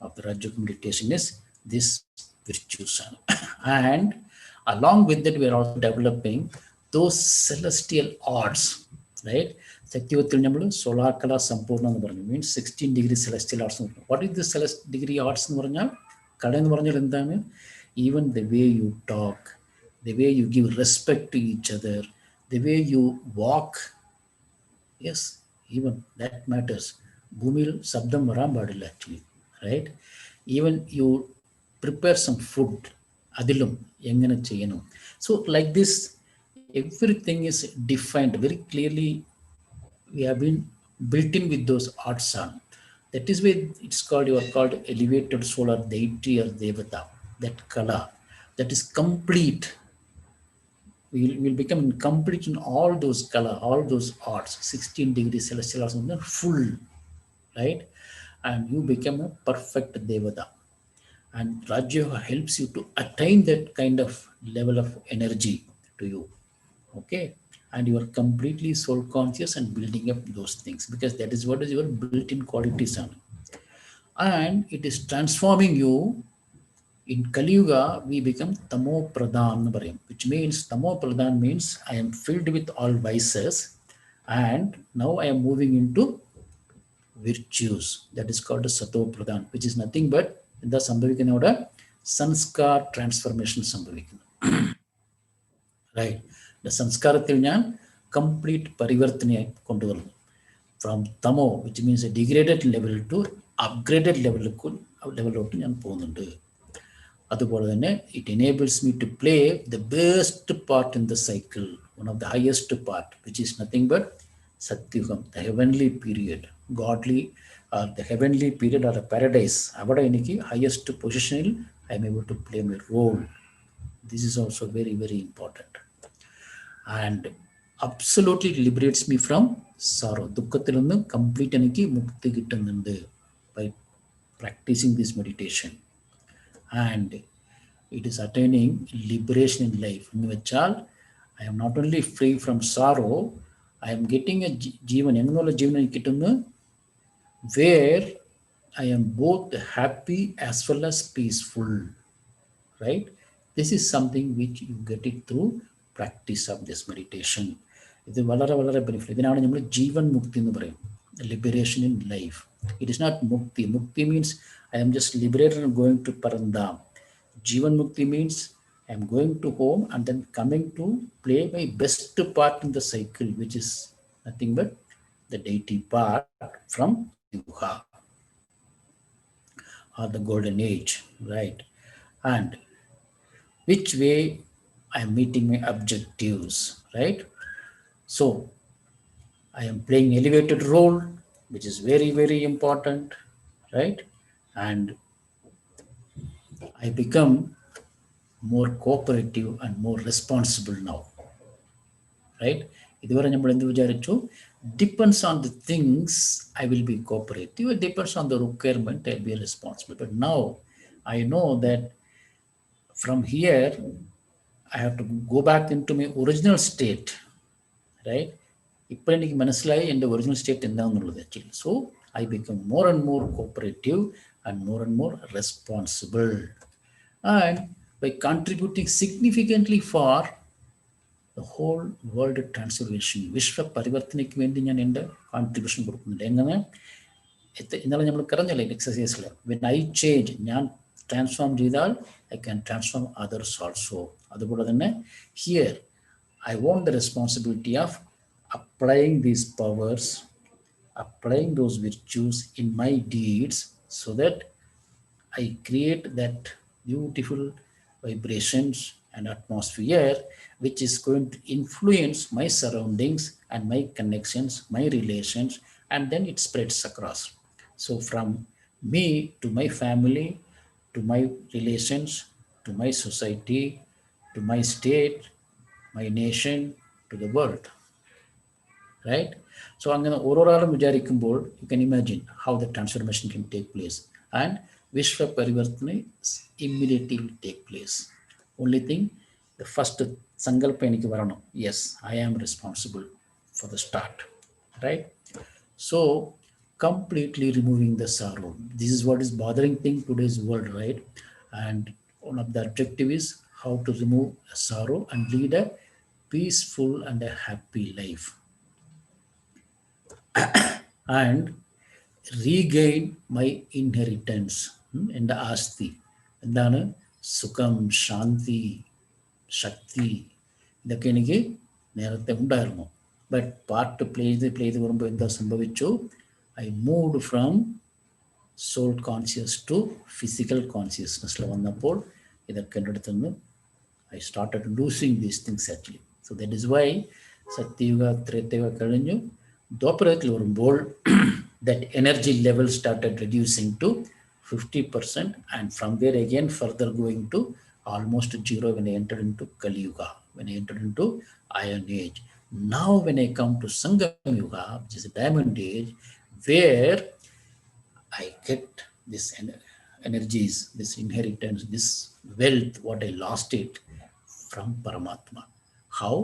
of the Raj Yoga meditation is this virtues. And along with that we are also developing those celestial arts, right? സത്യവത്തിൽ നമ്മൾ solar കല സമ്പൂർണ്ണ എന്ന് പറഞ്ഞു, means 16 degree celestial arts എന്ന് പറഞ്ഞു. What is the degree arts എന്ന് പറഞ്ഞാൽ, കല എന്ന് പറഞ്ഞാൽ എന്താണ്? Even the way you talk, the way you give respect to each other, the way you walk. Yes, even that matters. ഭൂമിയിൽ ശബ്ദം വരാൻ പാടില്ല actually, right? Even you prepare some food, അതിലും എങ്ങനെ ചെയ്യണം. So like this everything is defined very clearly. We have been built in with those arts on. That is why it's called, you are called elevated soul or deity or devata. That kala, that is complete. We will become complete in all those kala, all those arts, 16 degrees celestial arts, full, right? And you become a perfect devata. And Raj Yoga helps you to attain that kind of level of energy to you. Okay, and you are completely soul conscious and building up those things, because that is what is your built-in qualities on. And it is transforming you. In Kali Yuga we become Tamo Pradhan, which means Tamo Pradhan means I am filled with all vices, and now I am moving into virtues. That is called Sato Pradhan, which is nothing but the sambhavikana sanskar transformation sambhavikana. Right. സംസ്കാരത്തിൽ ഞാൻ complete പരിവർത്തനയെ കൊണ്ടുവരുന്നു. From തമോ which means a degraded level to upgraded ലെവലിലോട്ട് ഞാൻ പോകുന്നുണ്ട്. അതുപോലെ തന്നെ it enables me to play the best part in the cycle, one of the highest part which is nothing but സത്യുഗം, the heavenly period, godly the heavenly period or a paradise. അവിടെ എനിക്ക് highest പൊസിഷനിൽ I am able to play my role. This is also very very important. And absolutely liberates me from sorrow. ദുഃഖത്തിൽ നിന്ന് complete എനിക്ക് മുക്തി കിട്ടുന്നുണ്ട് by practising this meditation. And it is attaining liberation in life എന്ന് വെച്ചാൽ I am not only free from sorrow, I am getting a ജീവൻ. എങ്ങനെയുള്ള ജീവൻ എനിക്ക് കിട്ടുന്നു? Where I am both happy as well as peaceful. Right. This is something which you get it through practice of this meditation. ഇത് വളരെ വളരെ benefit. ഇതിനാണ് നമ്മൾ ജീവൻ മുക്തി എന്ന് പറയും, liberation in life. It is not മുക്തി. മുക്തി means I am just liberated and going to Paramdham. ജീവൻ mukti means I am going to home and then coming to play my best part in the cycle, which is nothing but the deity part from Yuga or the golden age, right? And which way I am meeting my objectives, right? So I am playing elevated role, which is very, very important, right? And I become more cooperative and more responsible now, right? ഇതുവരെ നമ്മൾ എന്ത് വിചാരിച്ചു? Depends on the things I will be cooperative, depends on the requirement I be responsible. But now I know that from here I have to go back into my original state, right? ഇപ്പോൾ എനിക്ക് മനസ്സിലായി എൻ്റെ original state എന്താണെന്നുള്ളത് actually. So I become more and more cooperative and more responsible, and by contributing significantly for the whole world transformation, വിശ്വ പരിവർത്തനയ്ക്ക് വേണ്ടി ഞാൻ എൻ്റെ കോൺട്രിബ്യൂഷൻ കൊടുക്കുന്നുണ്ട്. എങ്ങനെ? ഇന്നലെ നമ്മൾ പറഞ്ഞല്ലേ എക്സസൈസിൽ, വെൻ ഐ ചേഞ്ച്, ഞാൻ ട്രാൻസ്ഫോം ചെയ്താൽ I can transform others also. അതുപോലെ തന്നെ here I want the responsibility of applying these powers, applying those virtues in my deeds, so that I create that beautiful vibrations and atmosphere which is going to influence my surroundings and my connections, my relations, and then it spreads across. So from me to my family, to my relations, to my society, to my state, my nation, to the world, right? So അങ്ങനെ ഓരോരാളും വിചാരിക്കുമ്പോൾ you can imagine how the transformation can take place, and വിശ്വ പരിവർത്തന immediately will take place. Only thing, the first സങ്കല്പം എനിക്ക് വരണം, yes I am responsible for the start, right? So completely removing the sorrow. This is what is bothering thing today's world, right? And one of the objective is how to remove sorrow and lead a peaceful and a happy life. And regain my inheritance. എൻ്റെ ആസ്തി എന്താണ്? സുഖം, ശാന്തി, ശക്തി, ഇതൊക്കെ എനിക്ക് നേരത്തെ ഉണ്ടായിരുന്നു. But part play ചെയ്ത് വരുമ്പോൾ എന്താ സംഭവിച്ചു? I moved from soul conscious to physical കോൺഷ്യസ്നെസ്സിൽ വന്നപ്പോൾ ഇതൊക്കെ എൻ്റെ അടുത്ത് നിന്ന് I started losing these things actually. So that is why സത്യയുഗ ത്രേതയുഗ കഴിഞ്ഞു, ദ്വാപരത്തിൽ വരുമ്പോൾ that energy level started reducing to 50%, and from there again further going to almost zero when I entered into Kali Yuga, when I entered into Iron Age. Now when I come to Sangam Yuga, which is a Diamond Age, where I get this energies, this inheritance, this wealth, what I lost it from Paramatma. How?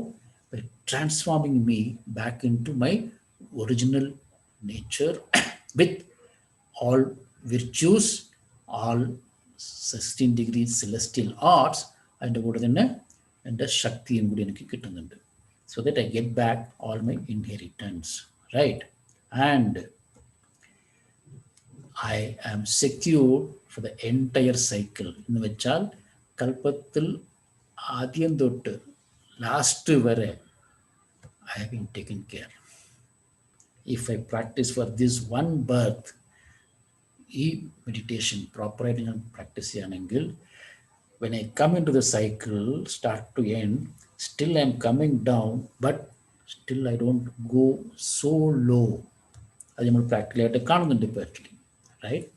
By transforming me back into my original nature with all virtues, all 16 degrees celestial arts, and കൂടെ തന്നെ എൻ്റെ ശക്തിയും കൂടി എനിക്ക് കിട്ടുന്നുണ്ട്. So that I get back all my inheritance, right? And I am secure for the entire cycle. എന്ന് വെച്ചാൽ കൽപ്പത്തിൽ ആദ്യം തൊട്ട് last വരെ I have been taken care. If I practice for this one birth, ഈ meditation പ്രോപ്പറായിട്ട് ഞാൻ practice ചെയ്യുകയാണെങ്കിൽ when I come into the cycle, start to end, still I'm coming down, but still I don't go so low. അത് നമ്മൾ പ്രാക്ടിക്കലായിട്ട് കാണുന്നുണ്ട് ഇപ്പോൾ actually right.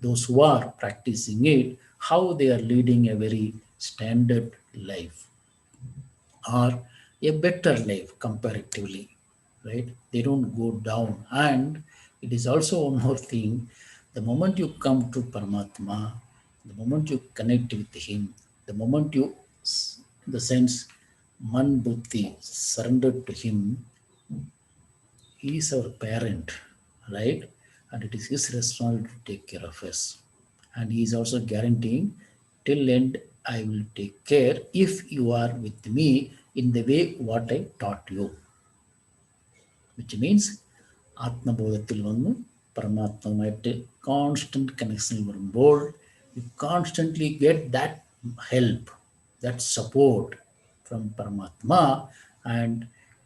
Those who are practicing it, how they are leading a very standard life or a better life comparatively, right? They don't go down. And it is also one more thing, the moment you come to Paramatma, the moment you connect with him, the moment you, in the sense, man buddhi, surrender to him, he is our parent, right? And it is his responsibility to take care of us. And he is also guaranteeing, till end I will take care if you are with me in the way what I taught you. Which means ആത്മബോധത്തിൽ വന്ന് പരമാത്മയുമായിട്ട് constant കണക്ഷനിൽ വരുമ്പോൾ you constantly get that help, that support from Paramatma, and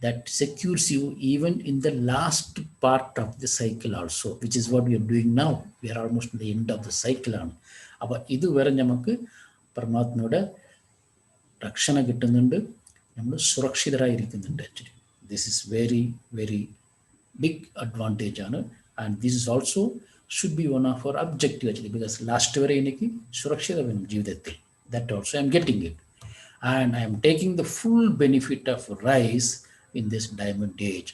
that secures you even in the last part of the cycle also, which is what we are doing now. We are almost in the end of the cycle. അപ്പോൾ ഇതുവരെ നമുക്ക് പരമാത്മയുടെ രക്ഷണ കിട്ടുന്നുണ്ട്, നമ്മൾ സുരക്ഷിതരായിരിക്കുന്നുണ്ട്. Actually this is very very big advantage ആണ്. And this is also should be one of our objective actually, because last വരെ എനിക്ക് സുരക്ഷിത വേണം ജീവിതത്തിൽ. That also I am getting it, and I am taking the full benefit of rise in this diamond age.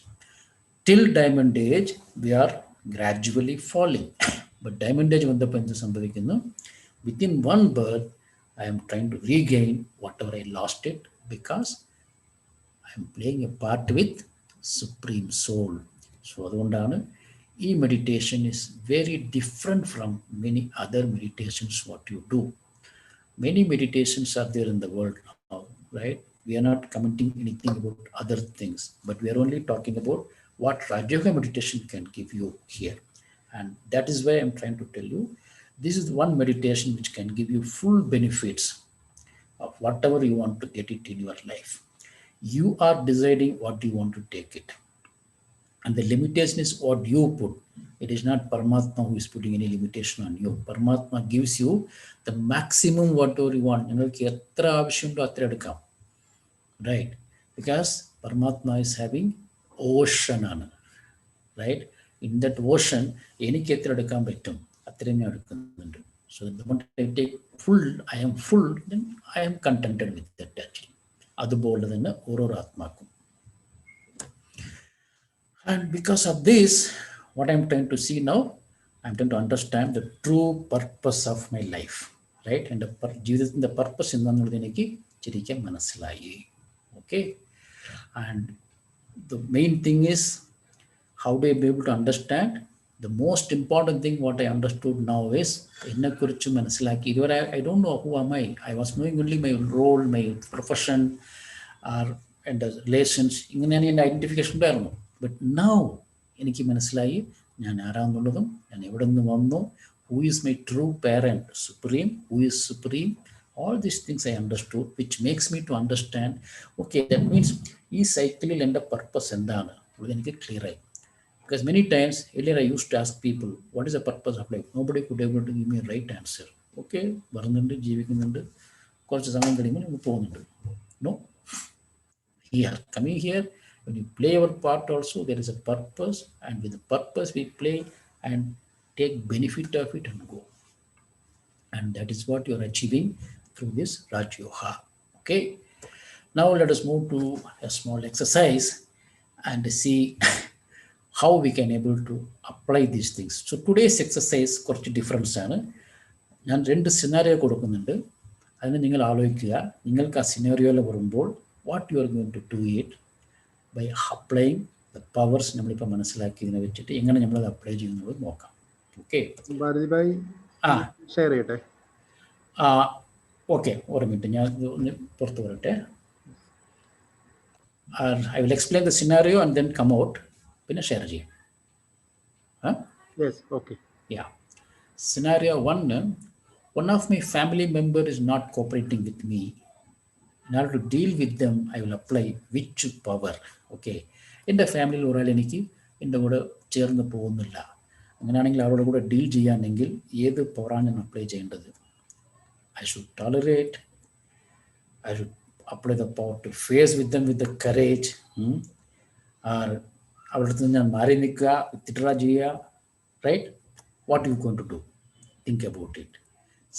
Till diamond age we are gradually falling, but diamond age വന്നപ്പോൾ എന്ത് സംഭവിക്കുന്നു, within one birth I am trying to regain whatever I lost it, because I am playing a part with Supreme Soul. So അതുകൊണ്ടാണ് ഈ meditation is very different from many other meditations what you do. Many meditations are there in the world now, right? We are not commenting anything about other things, but we are only talking about what Raja Yoga meditation can give you here. And that is why I'm trying to tell you, this is one meditation which can give you full benefits of whatever you want to get it in your life. You are deciding what you want to take it. And the limitation is what you put. It is not Paramatma who is putting any limitation on you. Paramatma gives you the maximum whatever you want. നിങ്ങൾക്ക് എത്ര ആവശ്യമുണ്ടോ അത്ര എടുക്കാം, right? Because Paramatma is having ocean ആണ്, right? In that ocean എനിക്ക് എത്ര എടുക്കാൻ പറ്റും അത്രയും ഞാൻ എടുക്കുന്നുണ്ട്. So the moment I take full, I am full, then I am contented with that actually. അതുപോലെ തന്നെ ഓരോ ആത്മാക്കും. And because of this, what I'm trying to see now, I'm trying to understand the true purpose of my life, right? And ജീവിതത്തിൻ്റെ purpose എന്താണെന്നുള്ളത് എനിക്ക് ശരിക്കും മനസ്സിലായി. Okay? And the main thing is, how do I be able to understand? The most important thing what I understood now is, എന്നെക്കുറിച്ച് മനസ്സിലാക്കി ഇതുവരെ I don't know who am I. I was knowing only my role, my profession, or and the relations. ഇങ്ങനെയാണ് എൻ്റെ identification ഉണ്ടായിരുന്നു. But now എനിക്ക് മനസ്സിലായി ഞാൻ ആരാന്നുള്ളതും ഞാൻ എവിടെ നിന്ന് വന്നു, who is my true parent, supreme, who is supreme, all these things I understood, which makes me to understand, okay, that means ഈ സൈക്കിളിൽ എൻ്റെ പർപ്പസ് എന്താണ് എനിക്ക് ക്ലിയർ ആയി. Because many times earlier I used to ask people, what is the purpose of life? Nobody could able to give me a right answer. Okay, വരുന്നുണ്ട്, ജീവിക്കുന്നുണ്ട്, കുറച്ച് സമയം കഴിയുമ്പോൾ നമ്മൾ പോകുന്നുണ്ട്. No, here, coming here, when you play our part also, there is a purpose, and with the purpose we play and take benefit of it and go. And that is what you are achieving through this Raj Yoga. Okay, now let us move to a small exercise and see how we can able to apply these things. So today's exercise കുറച്ച് difference ആണ്. ഞാൻ 2 scenario കൊടുക്കുന്നുണ്ട്, അതിന് നിങ്ങൾ ആലോചിക്കുക, നിങ്ങൾക്ക് ആ സിനാരിയോയിൽ വരുമ്പോൾ what you are going to do it by applying the powers നമ്മളിപ്പോൾ മനസ്സിലാക്കിയതിനെ വെച്ചിട്ട് എങ്ങനെ നമ്മളത് അപ്ലൈ ചെയ്യുന്നത് നോക്കാം. ഓക്കെ, ഷെയർ ചെയ്യട്ടെ. ഓക്കെ, ഒരു മിനിറ്റ്, ഞാൻ ഒന്ന് പുറത്ത് വരട്ടെ. I will explain the scenario and then come out, പിന്നെ ഷെയർ ചെയ്യാം. Yes, okay. Yeah. Scenario 1, one of my family member is not cooperating with me. in order to deal with them, I will apply which power. Okay, എൻ്റെ ഫാമിലിയിൽ ഒരാൾ എനിക്ക് എൻ്റെ കൂടെ ചേർന്ന് പോകുന്നില്ല, അങ്ങനെയാണെങ്കിൽ അവരുടെ കൂടെ ഡീൽ ചെയ്യാനെങ്കിൽ ഏത് പവറാണ് ഞാൻ അപ്ലൈ ചെയ്യേണ്ടത്? I should tolerate, I should apply the power to face with them with the courage, or അവരുടെ അടുത്ത് ഞാൻ മാറി നിൽക്കുക, വിത്ഡ്രാ ചെയ്യുക, right? What you going to do? Think about it.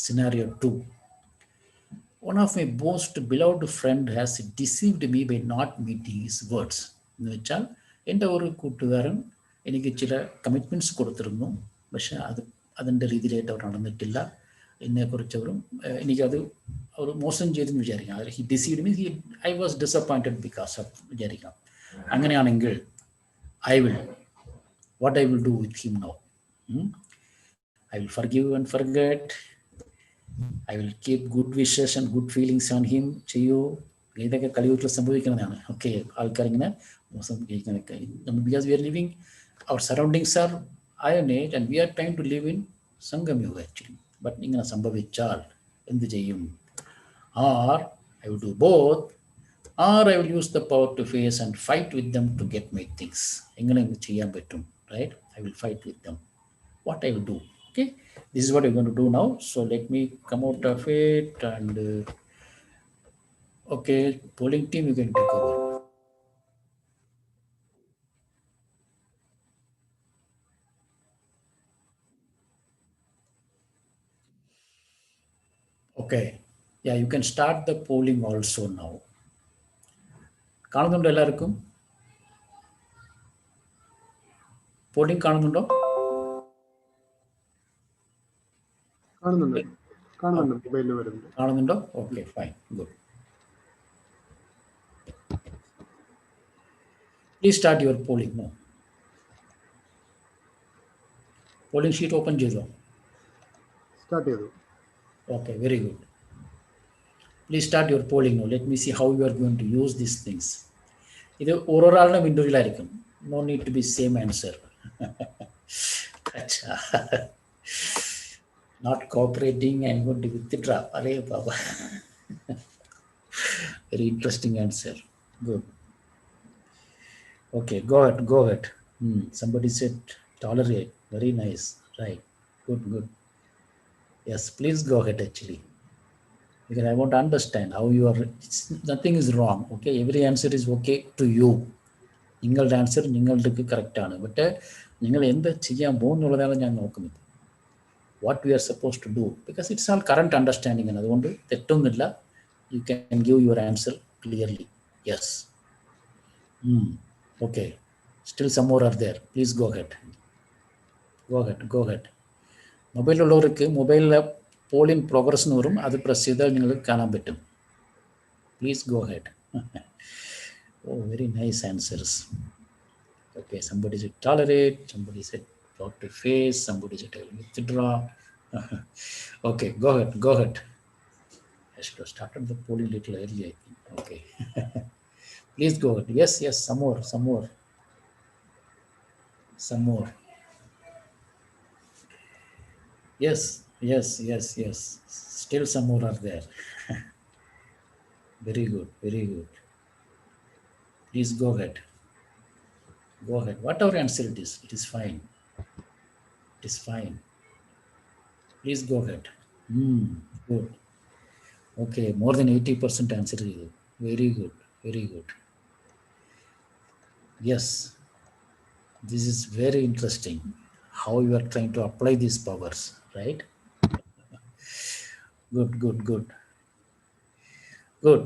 Scenario 2. One of my most beloved friend has deceived me by not meeting his words. എന്ന് വെച്ചാൽ എൻ്റെ ഒരു കൂട്ടുകാരൻ എനിക്ക് ചില കമ്മിറ്റ്മെൻറ്റ്സ് കൊടുത്തിരുന്നു, പക്ഷേ അതിൻ്റെ രീതിയിലായിട്ട് അവർ നടന്നിട്ടില്ല. എന്നെക്കുറിച്ച് അവരും എനിക്കത് അവർ മോശം ചെയ്തെന്ന് വിചാരിക്കാം. He deceived means I was disappointed because of വിചാരിക്കാം. അങ്ങനെയാണെങ്കിൽ what I will do with him now? I will forgive and forget. I will keep good wishes and good feelings on him. ചെയ്യൂ, ഇതൊക്കെ കലിയുഗത്തിൽ സംഭവിക്കുന്നതാണ്. ഓക്കെ, ആൾക്കാരിങ്ങനെ മോശം കഴിക്കുന്നതൊക്കെ. Because we are living, our surroundings are iron age and we are trying to live in സംഗമയുഗ actually. But ഇങ്ങനെ സംഭവിച്ചാൽ എന്ത് ചെയ്യും? Or I will do both, or I will use the power to face and fight with them to get my things. എങ്ങനെ ചെയ്യാൻ പറ്റും, right? I will fight with them. What I will do? Okay, this is what we're going to do now. So let me come out of it and okay, polling team, you can take over. Okay, yeah, you can start the polling also now. കാണുന്നുണ്ടോ എല്ലാവർക്കും? Polling കാണുന്നുണ്ടോ? കാണുന്നുണ്ടോ? Okay, fine, good. Please start your polling. No, polling sheet open ചെയ്തോ? Start ചെയ്തു. Okay, very good. Please start your polling now. Let me see how you are going to use these things. ഇത് ഓരോരാളുടെ വിൻഡോയിലായിരിക്കും. No need to be same answer. Not cooperating and going to withdraw. Arey Baba. Very interesting answer. Good. Okay, go ahead. Somebody said tolerate. Very nice. Right. Good. Yes, please go ahead actually. Because I want to understand how you are, nothing is wrong. Okay, every answer is okay to you. നിങ്ങളുടെ answer നിങ്ങൾക്ക് കറക്റ്റാണ്. But നിങ്ങൾ എന്ത് ചെയ്യാൻ പോകുന്നുള്ളതാണ് ഞാൻ നോക്കുന്നത്. What we are suppose to do, because it's all current understanding ആണ്. അതുകൊണ്ട് തെറ്റൊന്നുമില്ല. You can give your answer clearly. Yes, okay. Still some more are there. Please go ahead. മൊബൈലുള്ളവർക്ക് മൊബൈലിലെ പോളിംഗ് പ്രോഗ്രസ് എന്ന് വരും, അത് പ്രസ് ചെയ്താൽ നിങ്ങൾക്ക് കാണാൻ പറ്റും. Please go ahead. Oh, very nice answers. Okay, somebody said tolerate, somebody said not to face, somebody said I will withdraw. Okay, go ahead. I should have started the polling a little early, I think. Okay. Please go ahead. Yes, some more. Yes. Still some more are there. Very good. Please go ahead. Whatever answer it is fine. Please go ahead. Good. Okay, more than 80% answer. Very good. Yes, this is very interesting. How you are trying to apply these powers, right? Good.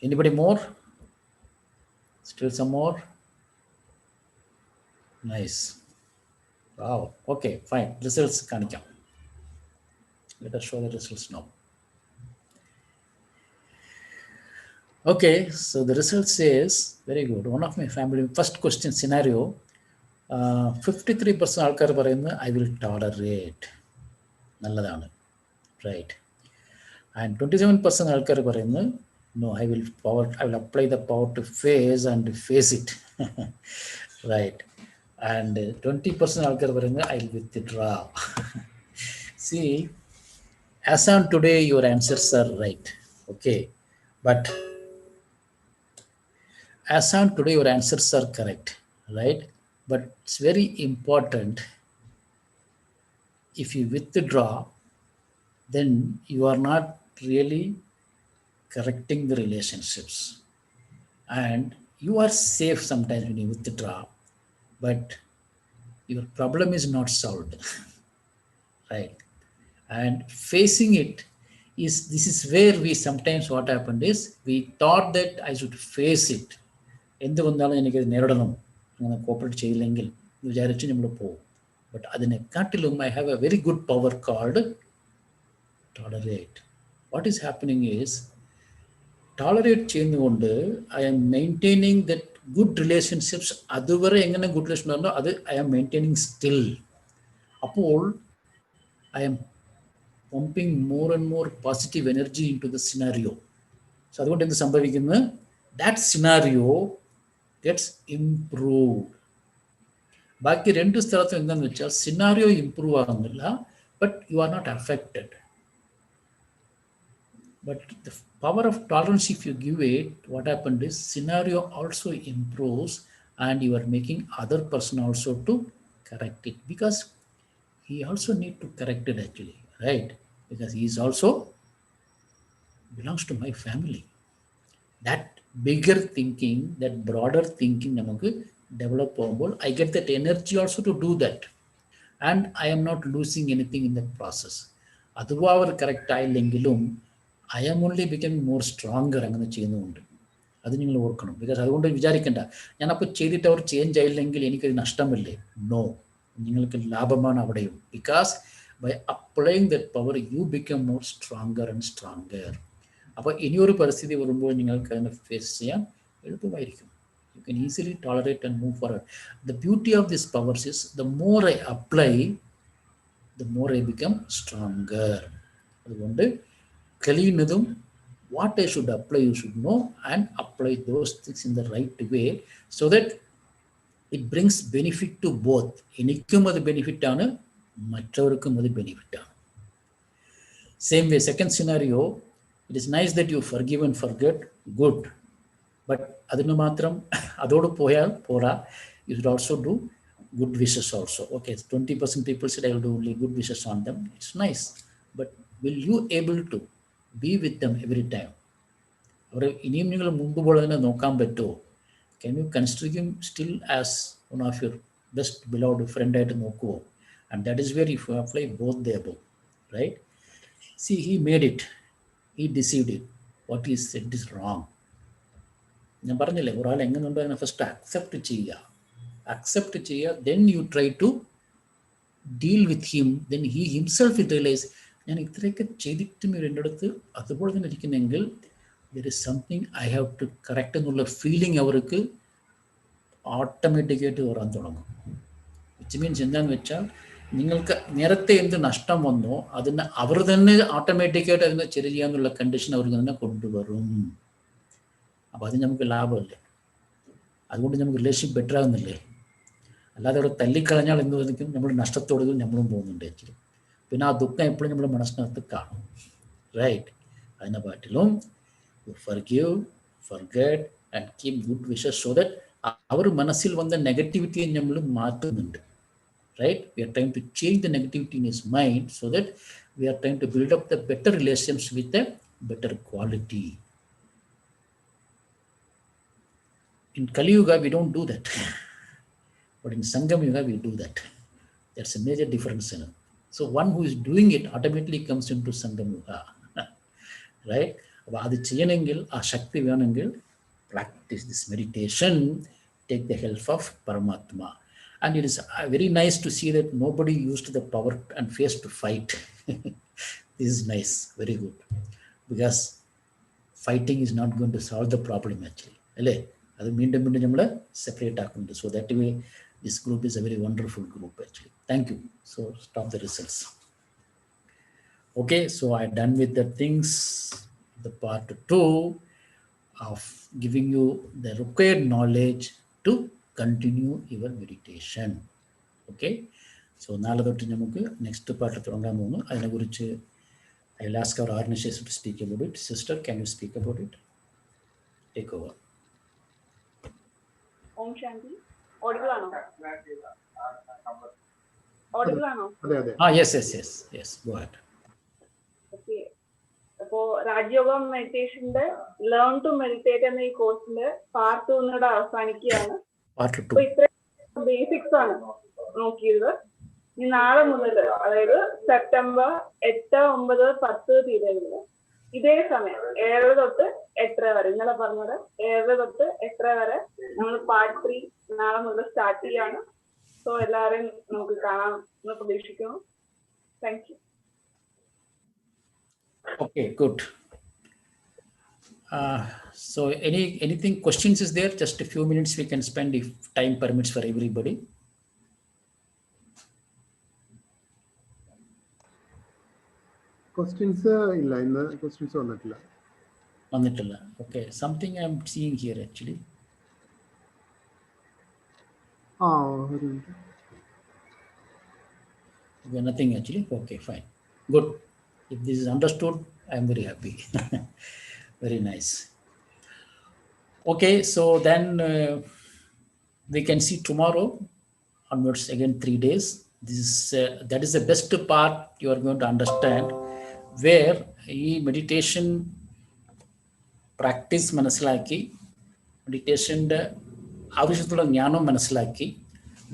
Anybody more? Still some more? Nice. Wow. Okay, fine. Results kanikam. Let us show the results now. Okay, so the result says, very good. One of my family, first question scenario, 53% ആൾക്കാർ പറയുന്നത് I will tolerate. നല്ലതാണ്. Right. And 27% ആൾക്കാർ പറയുന്നത് no, I will apply the power to face it. Right. And 20% ആൾക്കാർ പറയുന്നത് I will withdraw. See, as on today, your answers are right. Okay. But as on today, your answers are correct, right? But it's very important. If you withdraw, then you are not really correcting the relationships. And you are safe sometimes when you withdraw, but your problem is not solved, right? And facing it is, this is where we sometimes, what happened is, we thought that I should face it, എന്ത് വന്നാലും എനിക്കത് നേരിടണം, അങ്ങനെ cooperate ചെയ്യില്ലെങ്കിൽ എന്ന് വിചാരിച്ച് നമ്മൾ പോകും. But അതിനെക്കാട്ടിലും I have a very good power called tolerate. What is happening is, tolerate ചെയ്യുന്നതുകൊണ്ട് I am maintaining that good relationships. അതുവരെ എങ്ങനെ ഗുഡ് റിലേഷൻ ഉണ്ടോ അത് ഐ ആം മെയിൻറ്റെയിനിങ് സ്റ്റിൽ. അപ്പോൾ I am pumping more and more positive energy into the scenario. So അതുകൊണ്ട് എന്ത് സംഭവിക്കുന്നു, that scenario gets improved. ബാക്കി രണ്ട് സ്ഥലത്തും എന്താണെന്ന് വെച്ചാൽ സിനാരിയോ ഇംപ്രൂവ് ആകുന്നില്ല, but you are not affected. But the power of tolerance, if you give it, what happened is scenario also improves and you are making other person also to correct it, because he also need to correct it actually, right? Because he is also belongs to my family. That bigger thinking, that broader thinking namakku develop ஆகும்போது I get that energy also to do that, and I am not losing anything in that process. അതുവാ അവർ correct ആയില്ലെങ്കിലും I am only becoming more stronger. അങ്ങനെ ചെയ്യുന്നുണ്ട്, അത് നിങ്ങൾ ഓർക്കണം. Because അതുകൊണ്ട് വിചാരിക്കേണ്ട ഞാനപ്പോൾ ചെയ്തിട്ട് അവർ ചേഞ്ച് ആയില്ലെങ്കിൽ എനിക്കൊരു നഷ്ടമല്ലേ. നോ, നിങ്ങൾക്ക് ലാഭമാണ് അവിടെയും. Because by applying that power you become more stronger and stronger. അപ്പോൾ ഇനിയൊരു പരിസ്ഥിതി വരുമ്പോൾ നിങ്ങൾക്ക് അതിനെ ഫേസ് ചെയ്യാൻ എളുപ്പമായിരിക്കും. You can easily tolerate and move forward. The beauty of these powers is the more I apply, the more I become stronger. അതുകൊണ്ട് കഴിയുന്നതും what I should apply you should know and apply those things in the right way so that it brings benefit to both. എനിക്കും അത് benefit ആണ്, മറ്റവർക്കും അത് benefit ആണ്. Same way second scenario, it is nice that you forgive and forget, good. But അതിന് മാത്രം അതോട് പോയാൽ പോരാ. You should also do good wishes also. Okay, 20% people said I will do only good wishes on them. It's nice, but will you able to be with them every time? അവരെ ഇനിയും നിങ്ങൾ മുമ്പ് പോലെ തന്നെ നോക്കാൻ പറ്റുമോ? Can you consider him still as one of your best beloved friend ആയിട്ട് നോക്കുമോ? And that is where if you apply both the above, right? See, he made it, he deceived it, what he said is wrong. ഞാൻ പറഞ്ഞില്ലേ, ഒരാൾ എങ്ങനെയുണ്ടോ അതിനെ first accept ചെയ്യുക, then you try to deal with him, then he himself will realize ഞാൻ ഇത്രയൊക്കെ ചെയ്തിട്ടും എൻ്റെ അടുത്ത് അതുപോലെ തന്നെ ഇരിക്കുന്നെങ്കിൽ there is something I have to correct എന്നുള്ള ഫീലിംഗ് അവർക്ക് ഓട്ടോമാറ്റിക്കായിട്ട് വരാൻ തുടങ്ങും. വിച്ച് മീൻസ് എന്താണെന്ന് വെച്ചാൽ നിങ്ങൾക്ക് നേരത്തെ എന്ത് നഷ്ടം വന്നോ അതിന് അവർ തന്നെ ഓട്ടോമാറ്റിക്കായിട്ട് അതിനെ ചെറിയ ചെയ്യാന്നുള്ള കണ്ടീഷൻ അവർക്ക് തന്നെ കൊണ്ടുവരും. അപ്പോൾ അത് നമുക്ക് ലാഭമല്ലേ, അതുകൊണ്ട് നമുക്ക് റിലേഷൻഷിപ്പ് ബെറ്റർ ആകുന്നില്ലേ. അല്ലാതെ അവിടെ തല്ലിക്കളഞ്ഞാൽ എന്ത് വന്നിരിക്കും, നമ്മൾ നഷ്ടത്തോടുകൾ നമ്മളും പോകുന്നുണ്ട് ആക്ച്വലി. പിന്നെ ആ ദുഃഖം എപ്പോഴും നമ്മുടെ മനസ്സിനകത്ത് കാണും, റൈറ്റ്? അതിനെ പാട്ടിലും forgive, forget and keep good wishes so that അവർ മനസ്സിൽ വന്ന നെഗറ്റിവിറ്റിയെ നമ്മൾ മാറ്റുന്നുണ്ട്, right? We are trying to change the negativity in his mind so that we are trying to build up the better relations with a better quality. In Kali Yuga, we don't do that. But in Sangam Yuga, we do that. That's a major difference. So one who is doing it automatically comes into Sangam Yuga, right? അപ്പോൾ അത് ചെയ്യണമെങ്കിൽ, ആ ശക്തി വേണമെങ്കിൽ, practice this meditation, take the help of പരമാത്മ. And it is very nice to see that nobody used the power and face to fight. This is nice, very good. Because fighting is not going to solve the problem actually. അല്ലേ? അത് വീണ്ടും വീണ്ടും നമ്മൾ separate ആക്കുന്നുണ്ട്. So that way this group is a very wonderful group actually. Thank you. So stop the results. Okay, so I'm done with the things. The part 2 of giving you the required knowledge to continue your meditation. Okay, so നാളെ തൊട്ട് നമുക്ക് next part തുടങ്ങാൻ പോകുന്നു. അതിനെക്കുറിച്ച് I will ask our organization to speak about it. Sister, can you speak about it? Take over. Om Shanti. Audible ആണോ? Audible ആണോ? അതെ അതെ. Yes. Go ahead. ഓക്കെ. അപ്പോ രാജയോഗം മെഡിറ്റേഷന്റെ ലേൺ ടു മെഡിറ്റേറ്റ് എന്ന ഈ കോഴ്സിന്റെ പാർട്ട് 1 ഇവിടെ അവസാനിക്കുകയാണ്. അപ്പൊ ഇത്രയും ബേസിക്സ് ആണ് നോക്കിയത്. ഇനി നാളെ മുതൽ, അതായത് സെപ്റ്റംബർ 8, 9, 10 തീയതികളിൽ ഇതേ സമയം 7 തൊട്ട് 8 വരെ, ഇന്നലെ പറഞ്ഞത് 7 തൊട്ട് 8 വരെ നമ്മൾ പാർട്ട് 3 നാളെ മുതൽ സ്റ്റാർട്ട് ചെയ്യാണ്. സോ എല്ലാവരെയും നമുക്ക് കാണാം എന്ന് പ്രതീക്ഷിക്കുന്നു. Thank you. Okay, good. So anything questions is there? Just a few minutes we can spend if time permits for everybody. Questions ഇല്ല, ഇന്ന് ക്വസ്റ്റ്യൻസ് വന്നിട്ടില്ല. Okay, something I'm seeing here actually. ഒരു Okay, nothing actually. Okay, fine. Good. If this is understood, I am very happy. Very nice. Okay, so then we can see tomorrow onwards again 3 days. This is that is the best part you are going to understand, where meditation practice manasilaki, meditation avashyathulla jnanam manasilaki.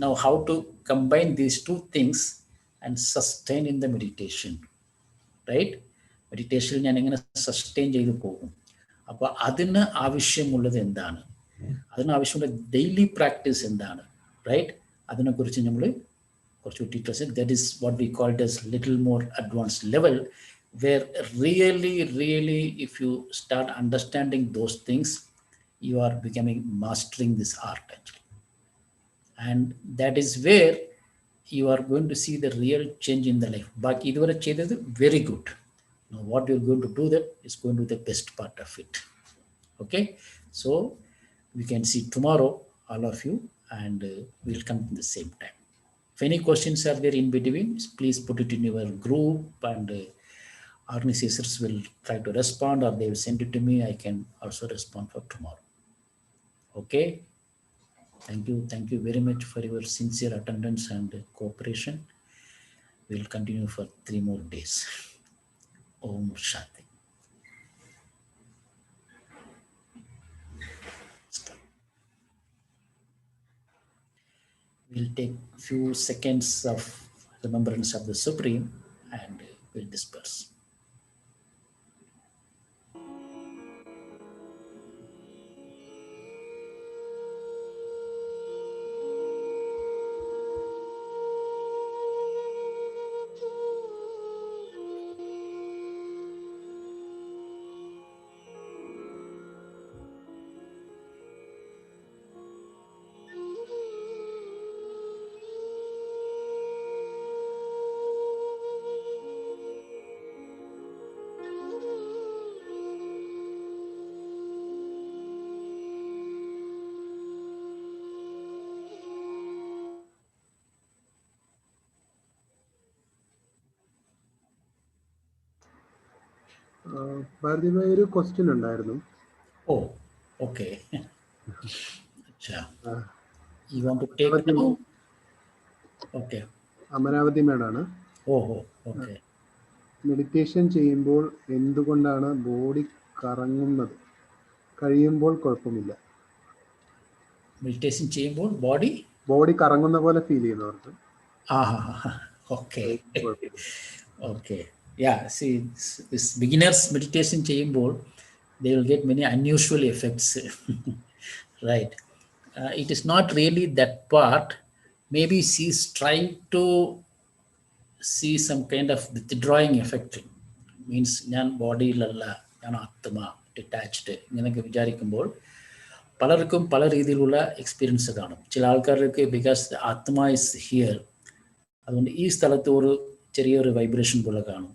Now how to combine these two things and sustain in the meditation. Right? മെഡിറ്റേഷനിൽ ഞാൻ എങ്ങനെ sustain ചെയ്ത് പോകും? അപ്പോൾ അതിന് ആവശ്യമുള്ളത് എന്താണ്, അതിനാവശ്യമുള്ള ഡെയിലി പ്രാക്ടീസ് എന്താണ്, റൈറ്റ്? അതിനെക്കുറിച്ച് നമ്മൾ കുറച്ച് details. That is what we call it as little more advanced level, where really if you start understanding those things, you are becoming mastering this art actually. And that is where you are going to see the real change in the life. Baki iduvare cheyidadu very good. Now what you are going to do, that is going to be the best part of it. Okay, so we can see tomorrow all of you, and we'll come at the same time. If any questions are there in between, please put it in your group, and organizers will try to respond, or they will send it to me. I can also respond for tomorrow. Okay. Thank you very much for your sincere attendance and cooperation. We will continue for 3 more days. Om Shanti. We'll take few seconds of remembrance of the Supreme, and we'll disperse. ഭാരതിഭായി, ഒരു question ഉണ്ടായിരുന്നു. Oh, okay. Acha. You want to take it now? Okay. Amaravati മേഡാണ്. Okay. Meditation ചെയ്യുമ്പോൾ എന്തുകൊണ്ടാണ് body കറങ്ങുന്നത്? കഴിയുമ്പോൾ കുഴപ്പമില്ല. Meditation ചെയ്യുമ്പോൾ body കറങ്ങുന്ന പോലെ ഫീൽ ചെയ്യുന്നവർക്ക്. Okay. Yeah, see, this beginners meditation ചെയ്യുമ്പോൾ they will get many unusual effects. Right. It is not really that part. Maybe she's trying to see some kind of withdrawing effect. Means ഞാൻ ബോഡിയിലല്ല, ഞാൻ ആത്മ, detached, ഇങ്ങനെയൊക്കെ വിചാരിക്കുമ്പോൾ പലർക്കും പല രീതിയിലുള്ള experience കാണും. ചില ആൾക്കാർക്ക് ബിക്കോസ് ആത്മ ഇസ് ഹിയർ, അതുകൊണ്ട് ഈ സ്ഥലത്ത് ഒരു ചെറിയൊരു വൈബ്രേഷൻ പോലെ കാണും.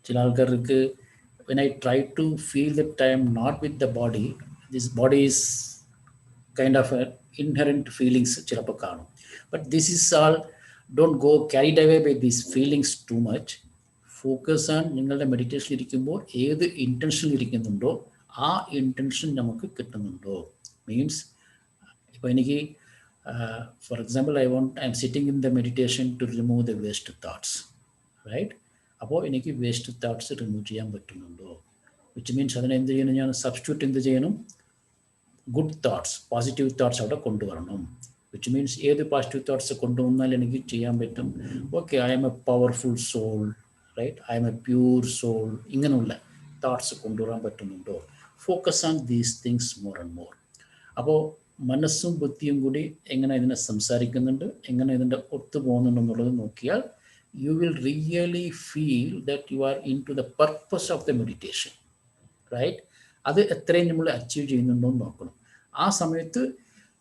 ചില ആൾക്കാർക്ക് when I try to feel that I am not with the body, this body is kind of an inherent feelings ചിലപ്പോൾ കാണും. But this is all, don't go carried away by these feelings too much. Focus on നിങ്ങളുടെ meditation ഇരിക്കുമ്പോൾ ഏത് intention ഇരിക്കുന്നുണ്ടോ ആ intention നമുക്ക് കിട്ടുന്നുണ്ടോ. Means ഇപ്പോൾ എനിക്ക് for example I am sitting in the meditation to remove the waste thoughts, right? അപ്പോൾ എനിക്ക് വേസ്റ്റ് തോട്ട്സ് റിമൂവ് ചെയ്യാൻ പറ്റുന്നുണ്ടോ? വിച്ച് മീൻസ് അതിനെ എന്ത് ചെയ്യണം, ഞാൻ സബ്സ്റ്റിറ്റ്യൂട്ട് എന്ത് ചെയ്യണം, ഗുഡ് തോട്ട്സ്, പോസിറ്റീവ് തോട്ട്സ് അവിടെ കൊണ്ടുവരണം. വിച്ച് മീൻസ് ഏത് പോസിറ്റീവ് തോട്ട്സ് കൊണ്ടുവന്നാൽ എനിക്ക് ചെയ്യാൻ പറ്റും, okay I am a powerful soul, right, I am a pure soul, ഇങ്ങനെയുള്ള തോട്ട്സ് കൊണ്ടുവരാൻ പറ്റുന്നുണ്ടോ? Focus on these things more and more. അപ്പോൾ മനസ്സും ബുദ്ധിയും കൂടി എങ്ങനെ ഇതിനെ സംസാരിക്കുന്നുണ്ട്, എങ്ങനെ ഇതിൻ്റെ ഒത്തു പോകുന്നുണ്ടെന്നുള്ളത് നോക്കിയാൽ you will really feel that you are into the purpose of the meditation, right? അത് എത്രയും നമ്മൾ അച്ചീവ് ചെയ്യുന്നുണ്ടോ എന്ന് നോക്കണം. ആ സമയത്ത്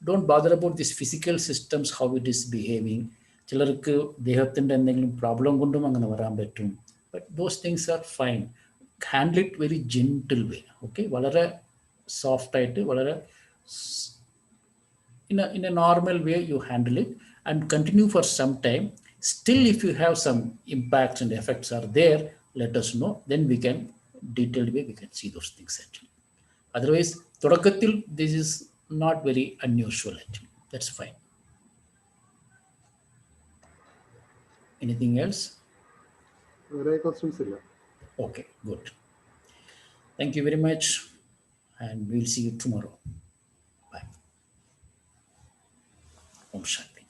don't bother about this physical systems, how it is behaving. ചിലർക്ക് ദേഹത്തിൻ്റെ എന്തെങ്കിലും പ്രോബ്ലം കൊണ്ടും അങ്ങനെ വരാൻ പറ്റും. But those things are fine. Handle it very gentle way, okay? വളരെ സോഫ്റ്റായിട്ട്, വളരെ in a normal way you handle it and continue for some time. Still, if you have some impacts and effects are there, let us know. Then we can detailed way we can see those things actually. Otherwise, തുടക്കത്തിൽ this is not very unusual actually. That's fine. Anything else? വേറെ questions ഇല്ല. Okay, good. Thank you very much, and we'll see you tomorrow. Bye. Om Shanti.